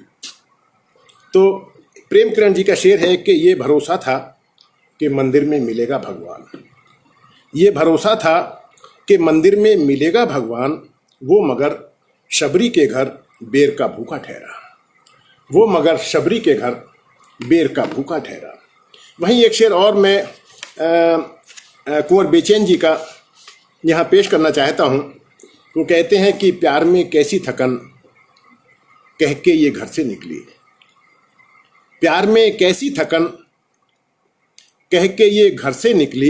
तो प्रेम किरण जी का शेर है कि ये भरोसा था कि मंदिर में मिलेगा भगवान। ये भरोसा था कि मंदिर में मिलेगा भगवान, वो मगर शबरी के घर बेर का भूखा ठहरा। वो मगर शबरी के घर बेर का भूखा ठहरा। वहीं एक शेर और मैं कुंवर बेचैन जी का यहाँ पेश करना चाहता हूँ। वो कहते हैं कि प्यार में कैसी थकन कह के ये घर से निकली। प्यार में कैसी थकन कह के ये घर से निकली,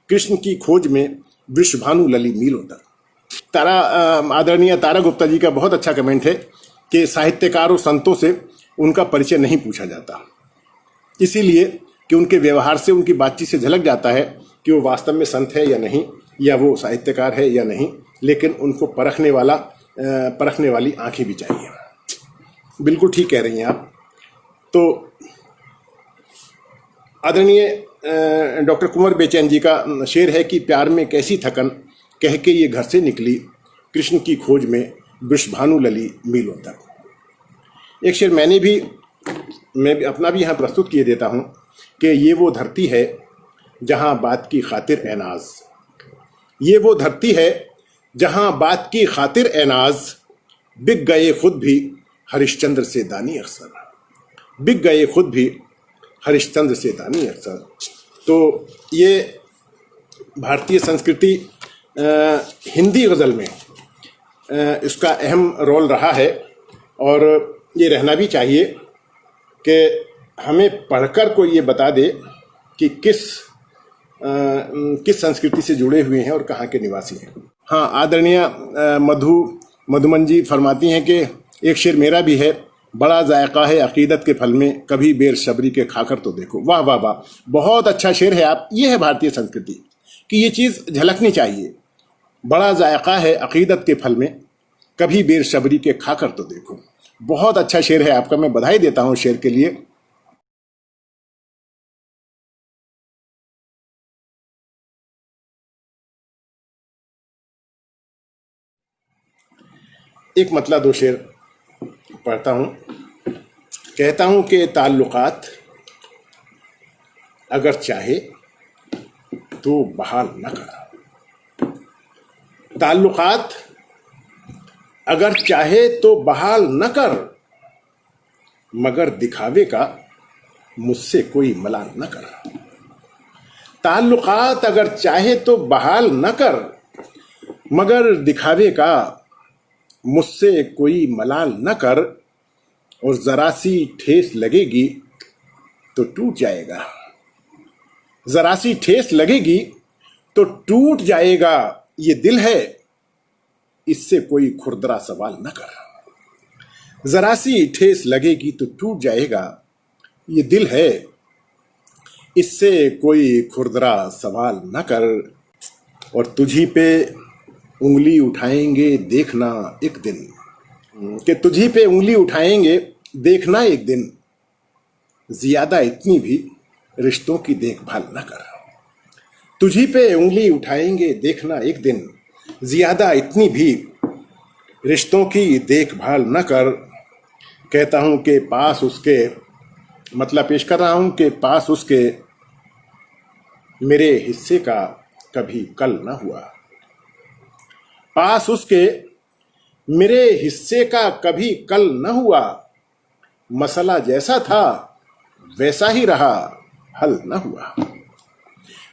कृष्ण की खोज में वृषभानु लली मीलों तक। आदरणीय तारा गुप्ता जी का बहुत अच्छा कमेंट है कि साहित्यकारों संतों से उनका परिचय नहीं पूछा जाता, इसीलिए कि उनके व्यवहार से, उनकी बातचीत से झलक जाता है कि वो वास्तव में संत है या नहीं, या वो साहित्यकार है या नहीं। लेकिन उनको परखने वाली आंखें भी चाहिए। बिल्कुल ठीक कह रही हैं आप। तो आदरणीय डॉक्टर कुंवर बेचैन जी का शेर है कि प्यार में कैसी थकन कह के ये घर से निकली, कृष्ण की खोज में वृषभानु लली मीलों तक। एक शेर मैं भी अपना भी यहाँ प्रस्तुत किए देता हूँ कि ये वो धरती है जहाँ बात की खातिर एनाज। ये वो धरती है जहाँ बात की खातिर एनाज, बिक गए खुद भी हरिश्चंद्र से दानी अक्सर। बिक गए खुद भी हरिश्चंद्र से दानी अक्सर। तो ये भारतीय संस्कृति हिंदी गज़ल में इसका अहम रोल रहा है, और ये रहना भी चाहिए कि हमें पढ़कर कोई ये बता दे कि किस संस्कृति से जुड़े हुए हैं और कहाँ के निवासी हैं। हाँ, आदरणीय मधुमन जी फरमाती हैं कि एक शेर मेरा भी है, बड़ा जायका है अकीदत के फल में, कभी बेर शबरी के खाकर तो देखो। वाह वाह वाह, बहुत अच्छा शेर है आप। ये है भारतीय संस्कृति कि ये चीज़ झलकनी चाहिए। बड़ा जायका है अकीदत के फल में, कभी बेर शबरी के खाकर तो देखो। बहुत अच्छा शेर है आपका, मैं बधाई देता हूँ शेर के लिए। एक मतला दो शेर पढ़ता हूँ। कहता हूँ कि ताल्लुकात अगर चाहे तो बहाल न कर। ताल्लुकात अगर चाहे तो बहाल न कर, मगर दिखावे का मुझसे कोई मलाल न कर। ताल्लुकात अगर चाहे तो बहाल न कर, मगर दिखावे का मुझसे कोई मलाल न कर। और जरा सी ठेस लगेगी तो टूट जाएगा। जरा सी ठेस लगेगी तो टूट जाएगा, ये दिल है इससे कोई खुरदरा सवाल न कर। जरा सी ठेस लगेगी तो टूट जाएगा, ये दिल है इससे कोई खुरदरा सवाल न कर। और तुझी पे उंगली उठाएंगे देखना एक दिन, कि तुझी पे उंगली उठाएंगे देखना एक दिन, ज्यादा इतनी भी रिश्तों की देखभाल न कर। तुझी पे उंगली उठाएंगे देखना एक दिन, ज्यादा इतनी भी रिश्तों की देखभाल न कर। कहता हूं कि पास उसके, मतलब पेश कर रहा हूं कि पास उसके मेरे हिस्से का कभी कल न हुआ। पास उसके मेरे हिस्से का कभी कल न हुआ। मसला जैसा था वैसा ही रहा, हल न हुआ।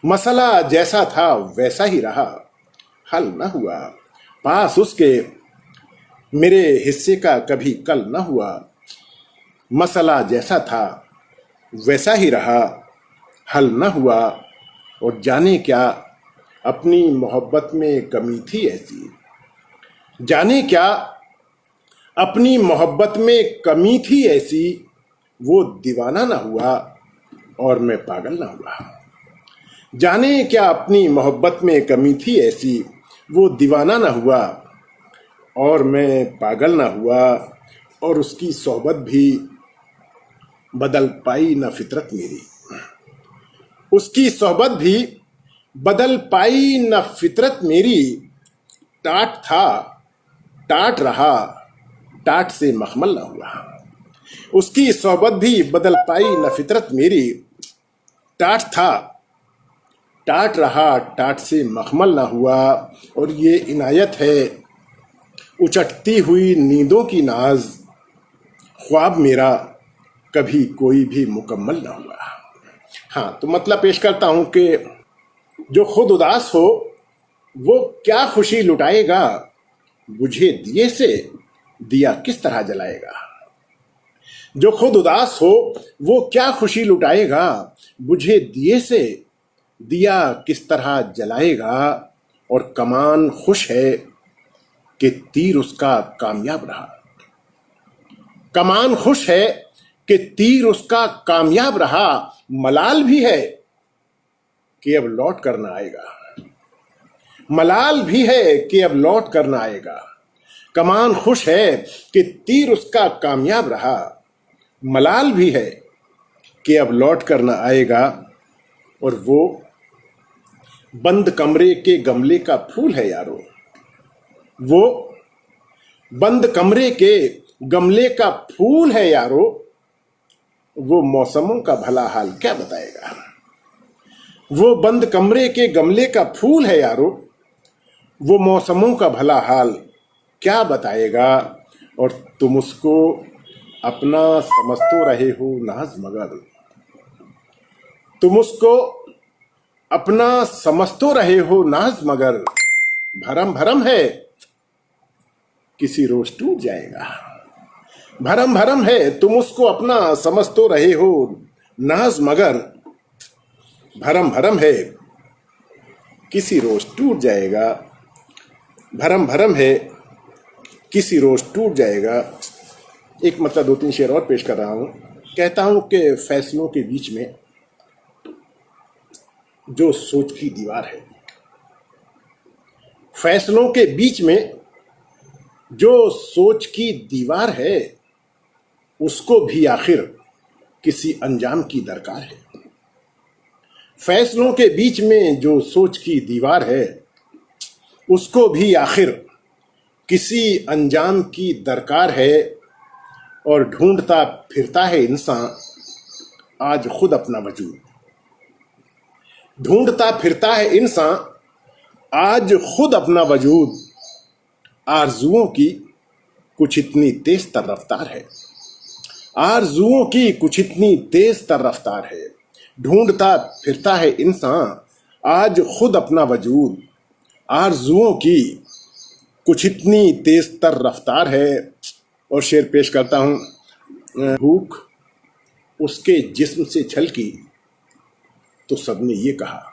मसला जैसा था वैसा ही रहा, हल न हुआ। पास उसके मेरे हिस्से का कभी कल न हुआ। मसला जैसा था वैसा ही रहा, हल न हुआ। और जाने क्या अपनी मोहब्बत में कमी थी ऐसी, जाने क्या अपनी मोहब्बत में कमी थी ऐसी। वो दीवाना ना हुआ और मैं पागल ना हुआ। जाने क्या अपनी मोहब्बत में कमी थी ऐसी, वो दीवाना ना हुआ और मैं पागल ना हुआ। और उसकी सोहबत भी बदल पाई न फितरत मेरी, उसकी सोहबत भी बदल पाई न फितरत मेरी। टाट था टाट रहा, टाट से मखमल न हुआ। उसकी सोहबत भी बदल पाई न फितरत मेरी। टाट था टाट रहा, टाट से मखमल न हुआ। और ये इनायत है उचटती हुई नींदों की नाज, ख्वाब मेरा कभी कोई भी मुकम्मल न हुआ। हाँ, तो मतलब पेश करता हूं कि जो खुद उदास हो वो क्या खुशी लुटाएगा, बुझे दिए से दिया किस तरह जलाएगा। जो खुद उदास हो वो क्या खुशी लुटाएगा, बुझे दिए से दिया किस तरह जलाएगा। और कमान खुश है कि तीर उसका कामयाब रहा, कमान खुश है कि तीर उसका कामयाब रहा। मलाल भी है कि अब लौट कर न आएगा, मलाल भी है कि अब लौट कर न आएगा। कमान खुश है कि तीर उसका कामयाब रहा, मलाल भी है कि अब लौट कर न आएगा। और वो बंद कमरे के गमले का फूल है यारो, वो बंद कमरे के गमले का फूल है यारो। वो मौसमों का भला हाल क्या बताएगा। वो बंद कमरे के गमले का फूल है यारो, वो मौसमों का भला हाल क्या बताएगा। और तुम उसको अपना समझ तो रहे हो नाज मगर, तुम उसको अपना समझ तो रहे हो नाज मगर। भरम भरम है किसी रोज टूट जाएगा, भरम भरम है तुम उसको अपना समझ तो रहे हो नाज मगर। भरम भरम है किसी रोज टूट जाएगा, भरम भरम है किसी रोज टूट जाएगा। एक मतलब दो तीन शेर और पेश कर रहा हूं। कहता हूं कि फैसलों के बीच में जो सोच की दीवार है, फैसलों के बीच में जो सोच की दीवार है, उसको भी आखिर किसी अंजाम की दरकार है। फैसलों के बीच में जो सोच की दीवार है, उसको भी आखिर किसी अंजाम की दरकार है। और ढूंढता फिरता है इंसान आज खुद अपना वजूद, ढूंढता फिरता है इंसान आज खुद अपना वजूद। आरजुओं की कुछ इतनी तेज तर रफ्तार है, आरजुओं की कुछ इतनी तेज तर रफ्तार है। ढूंढता फिरता है इंसान आज खुद अपना वजूद। आरजुओं की कुछ इतनी तेज तर रफ्तार है। और शेर पेश करता हूं। भूख उसके जिस्म से छलकी तो सबने ये कहा,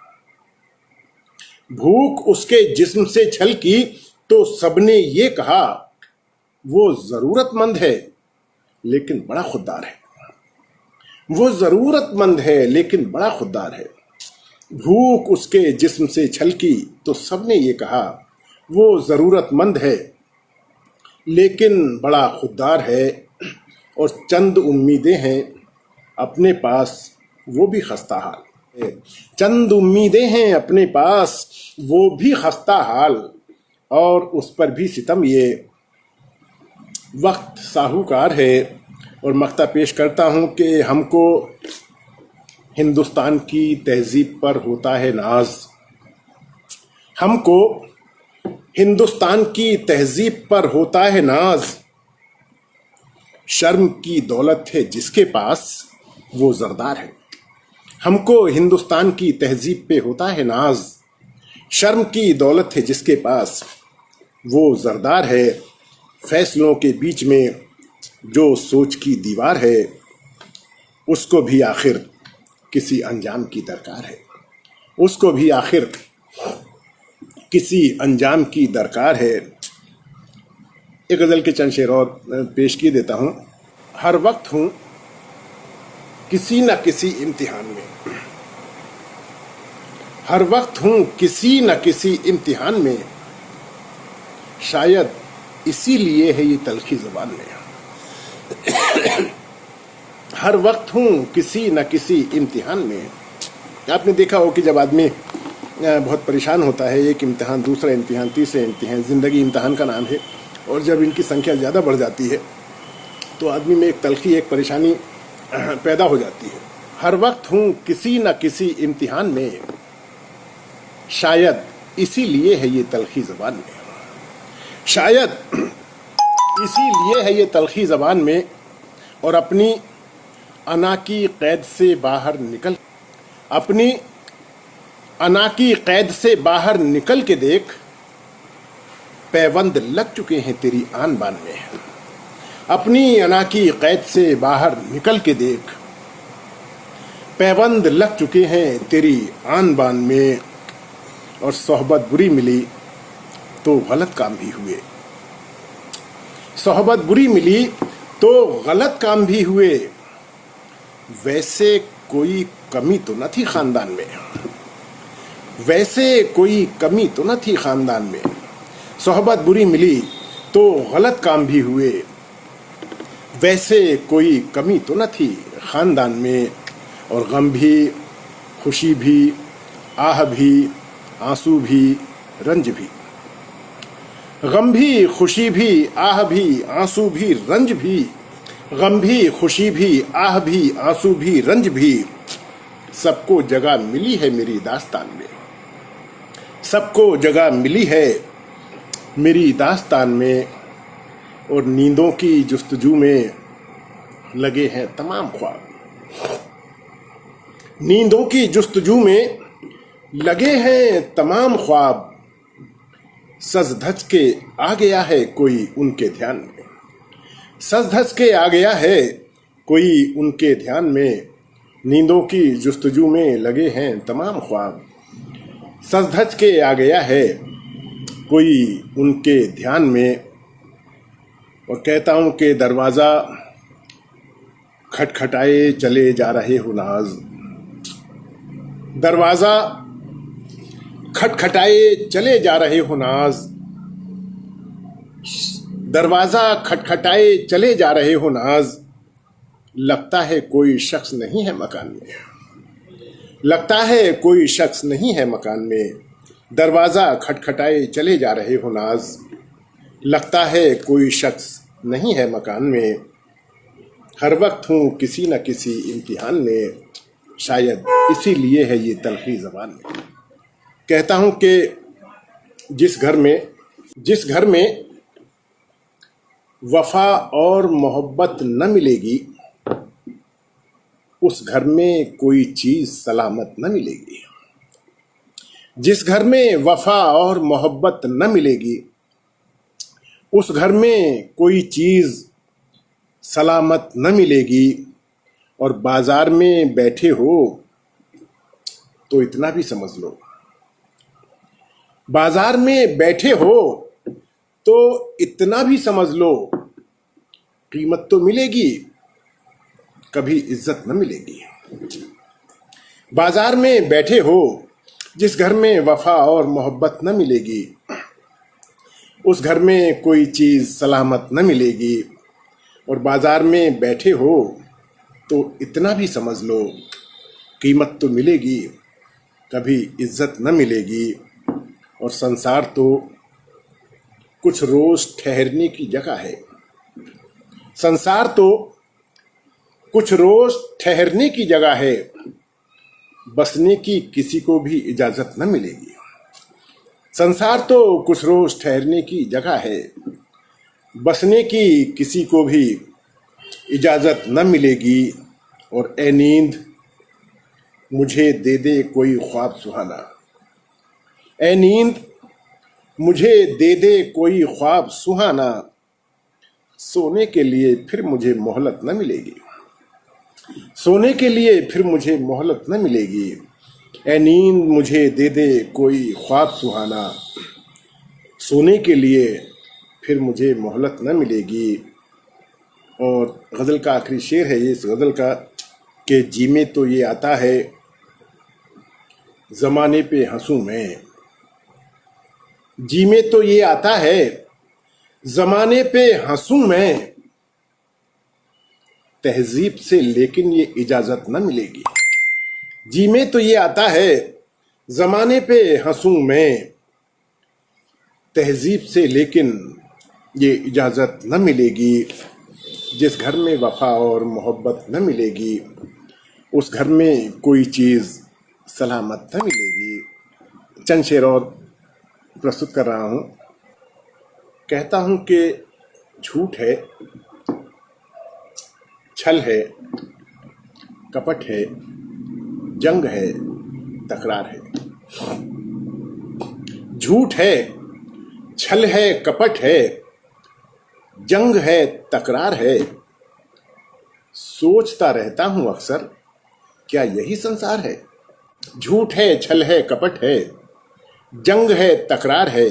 भूख उसके जिस्म से छलकी तो सबने ये कहा। वो जरूरतमंद है लेकिन बड़ा खुददार है, वो जरूरतमंद है लेकिन बड़ा खुददार है। भूख उसके जिस्म से छलकी तो सबने ये कहा, वो जरूरतमंद है लेकिन बड़ा खुददार है। और चंद उम्मीदें हैं अपने पास वो भी खस्ता हाल है। चंद उम्मीदें हैं अपने पास, वो भी खस्ता हाल, और उस पर भी सितम ये वक्त साहूकार है। और मक्ता पेश करता हूँ कि हमको हिंदुस्तान की तहजीब पर होता है नाज, हमको हिंदुस्तान की तहजीब पर होता है नाज, शर्म की दौलत है जिसके पास वो जरदार है। हमको हिंदुस्तान की तहजीब पे होता है नाज, शर्म की दौलत है जिसके पास वो जरदार है। फैसलों के बीच में जो सोच की दीवार है, उसको भी आखिर किसी अंजाम की दरकार है, उसको भी आखिर किसी अंजाम की दरकार है। एक गज़ल के चंद शेर और पेश किए देता हूँ। हर वक्त हूँ किसी न किसी इम्तिहान में, हर वक्त हूँ किसी न किसी इम्तिहान में, शायद इसीलिए है ये तलखी ज़बान में। हर वक्त हूँ किसी न किसी इम्तिहान में। आपने देखा हो कि जब आदमी बहुत परेशान होता है, एक इम्तिहान, दूसरा इम्तिहान, तीसरा इम्तिहान, ज़िंदगी इम्तिहान का नाम है, और जब इनकी संख्या ज़्यादा बढ़ जाती है तो आदमी में एक तलखी, एक परेशानी पैदा हो जाती है। हर वक्त हूँ किसी न किसी इम्तिहान में, शायद इसीलिए है ये तलखी ज़बान में, शायद इसीलिए है ये तलखी ज़बान में। और अपनी अना की कैद से बाहर निकल, अपनी अना की कैद से बाहर निकल के देख, पैबंद लग चुके हैं तेरी आन बान में। अपनी अना की कैद से बाहर निकल के देख, पैबंद लग चुके हैं तेरी आन बान में। और सोहबत बुरी मिली तो गलत काम भी हुए, सोहबत बुरी मिली तो गलत काम भी हुए, वैसे कोई कमी तो न थी खानदान में, वैसे कोई कमी तो न थी खानदान में। सोहबत बुरी मिली तो गलत काम भी हुए, वैसे कोई कमी तो न थी खानदान में। और गम भी, खुशी भी, आह भी, आंसू भी, रंज भी, गम भी, खुशी भी, आह भी, आंसू भी, रंज भी, गम भी, खुशी भी, आह भी, आंसू भी, रंज भी, सबको जगह मिली है मेरी दास्तान में, सबको जगह मिली है मेरी दास्तान में। और नींदों की जुस्तजू में लगे हैं तमाम ख्वाब, नींदों की जुस्तजू में लगे हैं तमाम ख्वाब, सज धज के आ गया है कोई उनके ध्यान में, सज धज के आ गया है कोई उनके ध्यान में। नींदों की जुस्तजू में लगे हैं तमाम ख्वाब, सज धज के आ गया है कोई उनके ध्यान में। और कहता हूँ कि दरवाज़ा खटखटाए चले जा रहे हो नाज, दरवाज़ा खटखटाए चले जा रहे हो नाज, दरवाज़ा खटखटाए चले जा रहे हो नाज, लगता है कोई शख्स नहीं है मकान में, लगता है कोई शख्स नहीं है मकान में। दरवाज़ा खटखटाए चले जा रहे हो नाज, लगता है कोई शख्स नहीं है मकान में। हर वक्त हूँ किसी न किसी इम्तिहान में, शायद इसीलिए है ये तलखी ज़बान में। कहता हूँ कि जिस घर में वफा और मोहब्बत न मिलेगी, उस घर में कोई चीज़ सलामत न मिलेगी। जिस घर में वफा और मोहब्बत न मिलेगी, उस घर में कोई चीज़ सलामत न मिलेगी। और बाजार में बैठे हो तो इतना भी समझ लो, बाजार में बैठे हो तो इतना भी समझ लो, कीमत तो मिलेगी, कभी इज्जत न मिलेगी। बाजार में बैठे हो, जिस घर में वफा और मोहब्बत न मिलेगी, उस घर में कोई चीज़ सलामत न मिलेगी। और बाजार में बैठे हो तो इतना भी समझ लो, कीमत तो मिलेगी, कभी इज्जत न मिलेगी। और संसार तो कुछ रोज ठहरने की जगह है। संसार तो कुछ रोज ठहरने की जगह है, बसने की किसी को भी इजाजत न मिलेगी। संसार तो कुछ रोज ठहरने की जगह है, बसने की किसी को भी इजाजत न मिलेगी। और ए नींद मुझे दे दे कोई ख्वाब सुहाना, ए नींद मुझे दे दे कोई ख्वाब सुहाना, सोने के लिए फिर मुझे मोहलत न मिलेगी, सोने के लिए फिर मुझे मोहलत न मिलेगी। ए नींद मुझे दे दे कोई ख्वाब सुहाना, सोने के लिए फिर मुझे मोहलत न मिलेगी। और गज़ल का आखिरी शेर है ये इस गज़ल का कि जी में तो ये आता है ज़माने पे हंसूं मैं, जी में तो ये आता है ज़माने पे हंसूं मैं, तहजीब से लेकिन ये इजाज़त न मिलेगी। जी में तो ये आता है ज़माने पे हंसूं मैं, तहजीब से लेकिन ये इजाज़त न मिलेगी। जिस घर में वफा और मोहब्बत न मिलेगी, उस घर में कोई चीज़ सलामत न मिलेगी। चंद शेर और प्रस्तुत कर रहा हूँ। कहता हूँ कि झूठ है, छल है, कपट है, जंग है, तकरार है। झूठ है, छल है, कपट है, जंग है, तकरार है। सोचता रहता हूं अक्सर क्या यही संसार है। झूठ है, छल है, कपट है, जंग है, तकरार है।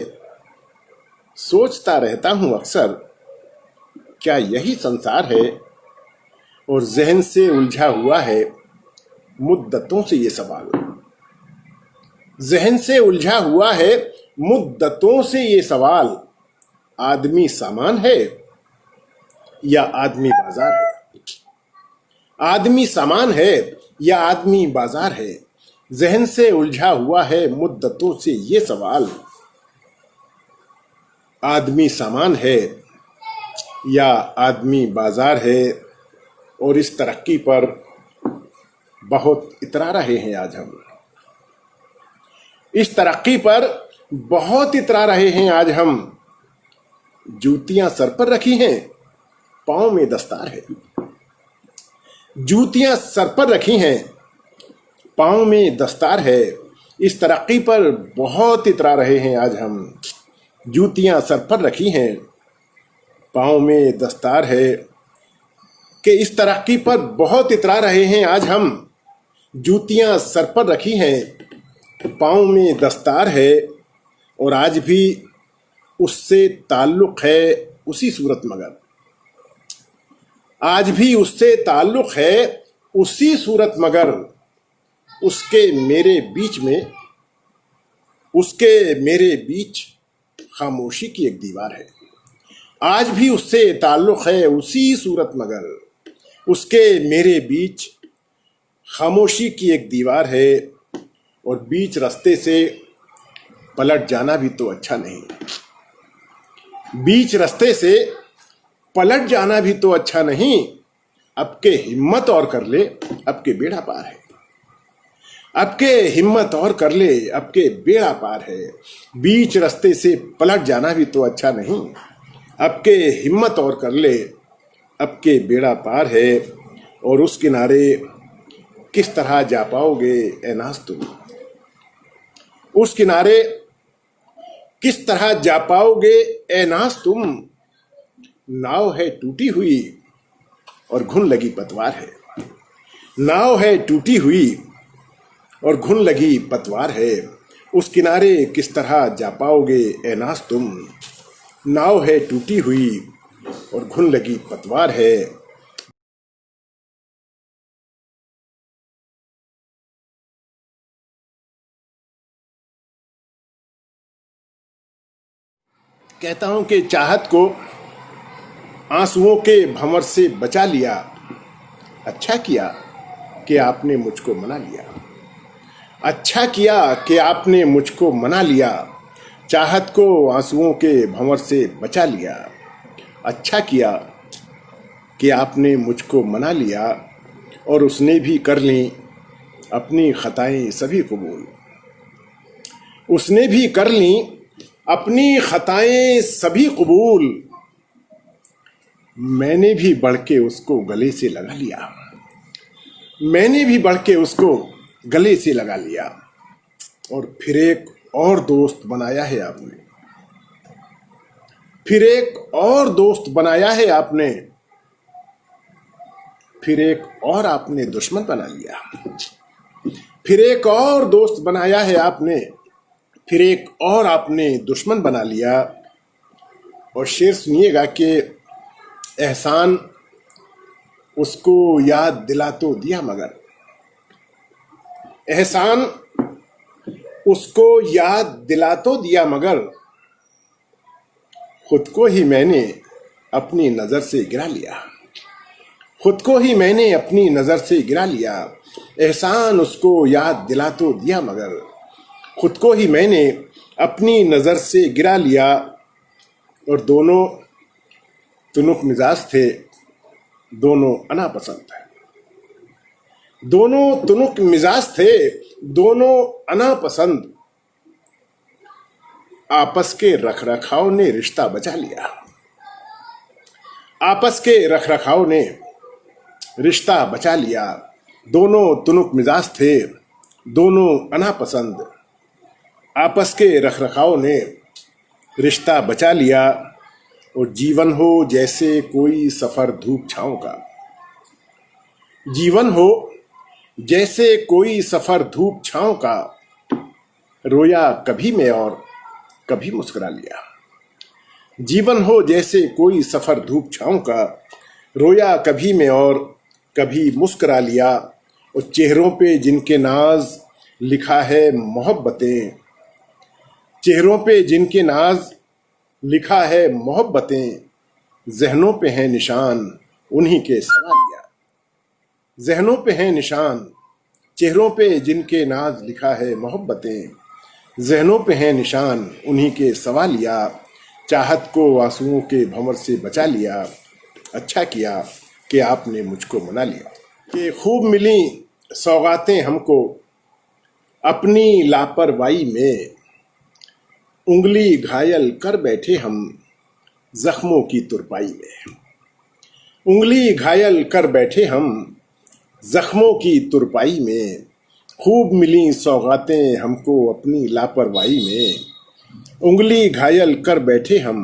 सोचता रहता हूं अक्सर क्या यही संसार है। और जहन से उलझा हुआ है मुद्दतों से ये सवाल, जहन से उलझा हुआ है मुद्दतों से ये सवाल, आदमी सामान है या आदमी बाजार है। आदमी सामान है या आदमी बाजार है। जहन से उलझा हुआ है मुद्दतों से ये सवाल, आदमी सामान है या आदमी बाजार है। और इस तरक्की पर बहुत इतरा रहे हैं आज हम, इस तरक्की पर बहुत इतरा रहे हैं आज हम। जूतियां सर पर रखी हैं, पांव में दस्तार है। जूतियां सर पर रखी हैं, पांव में दस्तार है। इस तरक्की पर बहुत इतरा रहे हैं आज हम। जूतियां सर पर रखी हैं, पांव में दस्तार है। कि इस तरक्की पर बहुत इतरा रहे हैं आज हम। जूतियां सर पर रखी हैं, पांव में दस्तार है। और आज भी उससे ताल्लुक है उसी सूरत मगर, आज भी उससे ताल्लुक है उसी सूरत मगर। उसके मेरे बीच में, उसके मेरे बीच खामोशी की एक दीवार है। आज भी उससे ताल्लुक है उसी सूरत मगर, उसके मेरे बीच खामोशी की एक दीवार है। और बीच रास्ते से पलट जाना भी तो अच्छा नहीं, बीच रास्ते से पलट जाना भी तो अच्छा नहीं। अब के हिम्मत और कर ले, अब के बेड़ा पार है। अब के हिम्मत और कर ले, अब के बेड़ा पार है। बीच रास्ते से पलट जाना भी तो अच्छा नहीं। अब के हिम्मत और कर ले, अब के बेड़ा पार है। और उस किनारे किस तरह जा पाओगे ए नाज़ तुम, उस किनारे किस तरह जा पाओगे ए नाज़ तुम। नाव है टूटी हुई और घुन लगी पतवार है। नाव है टूटी हुई और घुन लगी पतवार है। उस किनारे किस तरह जा पाओगे ए नाज़ तुम। नाव है टूटी हुई और घुन लगी पतवार है। कहता हूं कि चाहत को आंसुओं के भंवर से बचा लिया, अच्छा किया। कि आपने मुझको मना लिया। अच्छा किया कि आपने मुझको मना लिया, चाहत को आंसुओं के भंवर से बचा लिया। अच्छा किया कि आपने मुझको मना लिया और उसने भी कर ली अपनी खताएं सभी कबूल। उसने भी कर ली अपनी खताएं सभी कबूल। मैंने भी बढ़ के उसको गले से लगा लिया। मैंने भी बढ़ के उसको गले से लगा लिया। और फिर एक और दोस्त बनाया है आपने। फिर एक और दोस्त बनाया है आपने। फिर एक और आपने दुश्मन बना लिया। फिर एक और दोस्त बनाया है आपने। फिर एक और आपने दुश्मन बना लिया। और शेर सुनिएगा कि एहसान उसको याद दिला तो दिया मगर, एहसान उसको याद दिला तो दिया मगर, खुद को ही मैंने अपनी नजर से गिरा लिया। खुद को ही मैंने अपनी नजर से गिरा लिया। एहसान उसको याद दिला तो दिया मगर, खुद को ही मैंने अपनी नजर से गिरा लिया। और दोनों तुनुक मिजाज थे, दोनों अनापसंद थे। दोनों तुनुक मिजाज थे, दोनों अनापसंद। आपस के रखरखाव ने रिश्ता बचा लिया। आपस के रखरखाव ने रिश्ता बचा लिया। दोनों तुनुक मिजाज थे, दोनों अनापसंद। आपस के रखरखाव ने रिश्ता बचा लिया। और जीवन हो जैसे कोई सफर धूप छांव का। जीवन हो जैसे कोई सफर धूप छांव का, रोया कभी मैं और कभी मुस्कुरा लिया। जीवन हो जैसे कोई सफर धूप छांव का, रोया कभी मैं और कभी मुस्कुरा लिया। और चेहरों पे जिनके नाज लिखा है मोहब्बतें, चेहरों पे जिनके नाज लिखा है मोहब्बतें, जहनों पे हैं निशान उन्हीं के सवालिया। जहनों पे हैं निशान, चेहरों पे जिनके नाज लिखा है मोहब्बतें, जहनों पे हैं निशान उन्हीं के सवालिया। चाहत को आंसुओं के भंवर से बचा लिया। अच्छा किया कि आपने मुझको मना लिया। कि खूब मिली सौगातें हमको अपनी लापरवाही में, उंगली घायल कर बैठे हम जख्मों की तुरपाई में। उंगली घायल कर बैठे हम जख्मों की तुरपाई में। खूब मिली सौगातें हमको अपनी लापरवाही में, उंगली घायल कर बैठे हम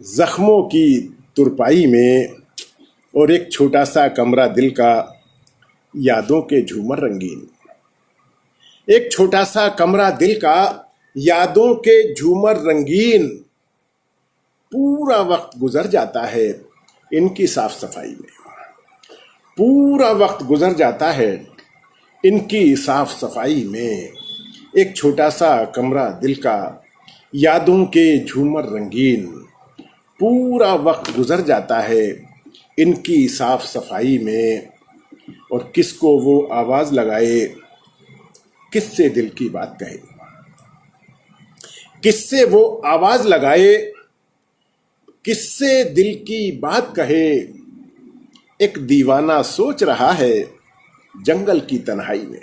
जख्मों की तुरपाई में। और एक छोटा सा कमरा दिल का यादों के झूमर रंगीन। एक छोटा सा कमरा दिल का यादों के झूमर रंगीन। पूरा वक्त गुजर जाता है इनकी साफ सफाई में। पूरा वक्त गुजर जाता है इनकी साफ सफाई में। एक छोटा सा कमरा दिल का यादों के झूमर रंगीन। पूरा वक्त गुजर जाता है इनकी साफ सफाई में। और किसको वो आवाज लगाए, किससे दिल की बात कहे। किससे वो आवाज लगाए, किससे दिल की बात कहे। एक दीवाना सोच रहा है जंगल की तन्हाई में।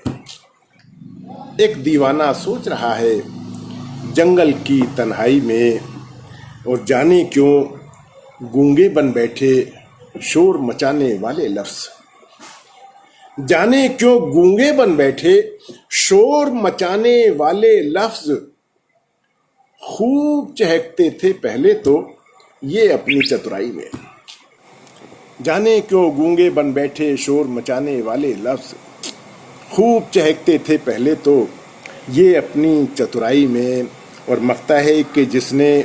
एक दीवाना सोच रहा है जंगल की तन्हाई में। और जाने क्यों गूंगे बन बैठे शोर मचाने वाले लफ्ज। जाने क्यों गूंगे बन बैठे शोर मचाने वाले लफ्ज। खूब चहकते थे पहले तो ये अपनी चतुराई में। जाने क्यों गूंगे बन बैठे शोर मचाने वाले लफ्ज। खूब चहकते थे पहले तो ये अपनी चतुराई में। और मकता है कि जिसने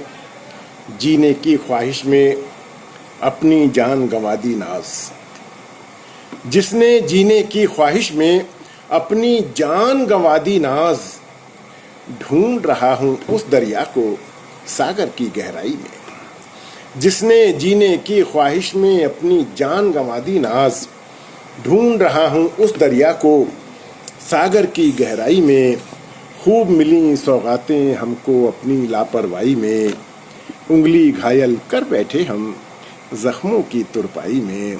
जीने की ख्वाहिश में अपनी जान गंवा दी नाज। जिसने जीने की ख्वाहिश में अपनी जान गंवा दी नाज। ढूंढ रहा हूं उस दरिया को सागर की गहराई में। जिसने जीने की ख्वाहिश में अपनी जान गंवा दी नाज। ढूंढ रहा हूँ उस दरिया को सागर की गहराई में। खूब मिली सौगातें हमको अपनी लापरवाही में। उंगली घायल कर बैठे हम जख्मों की तुरपाई में।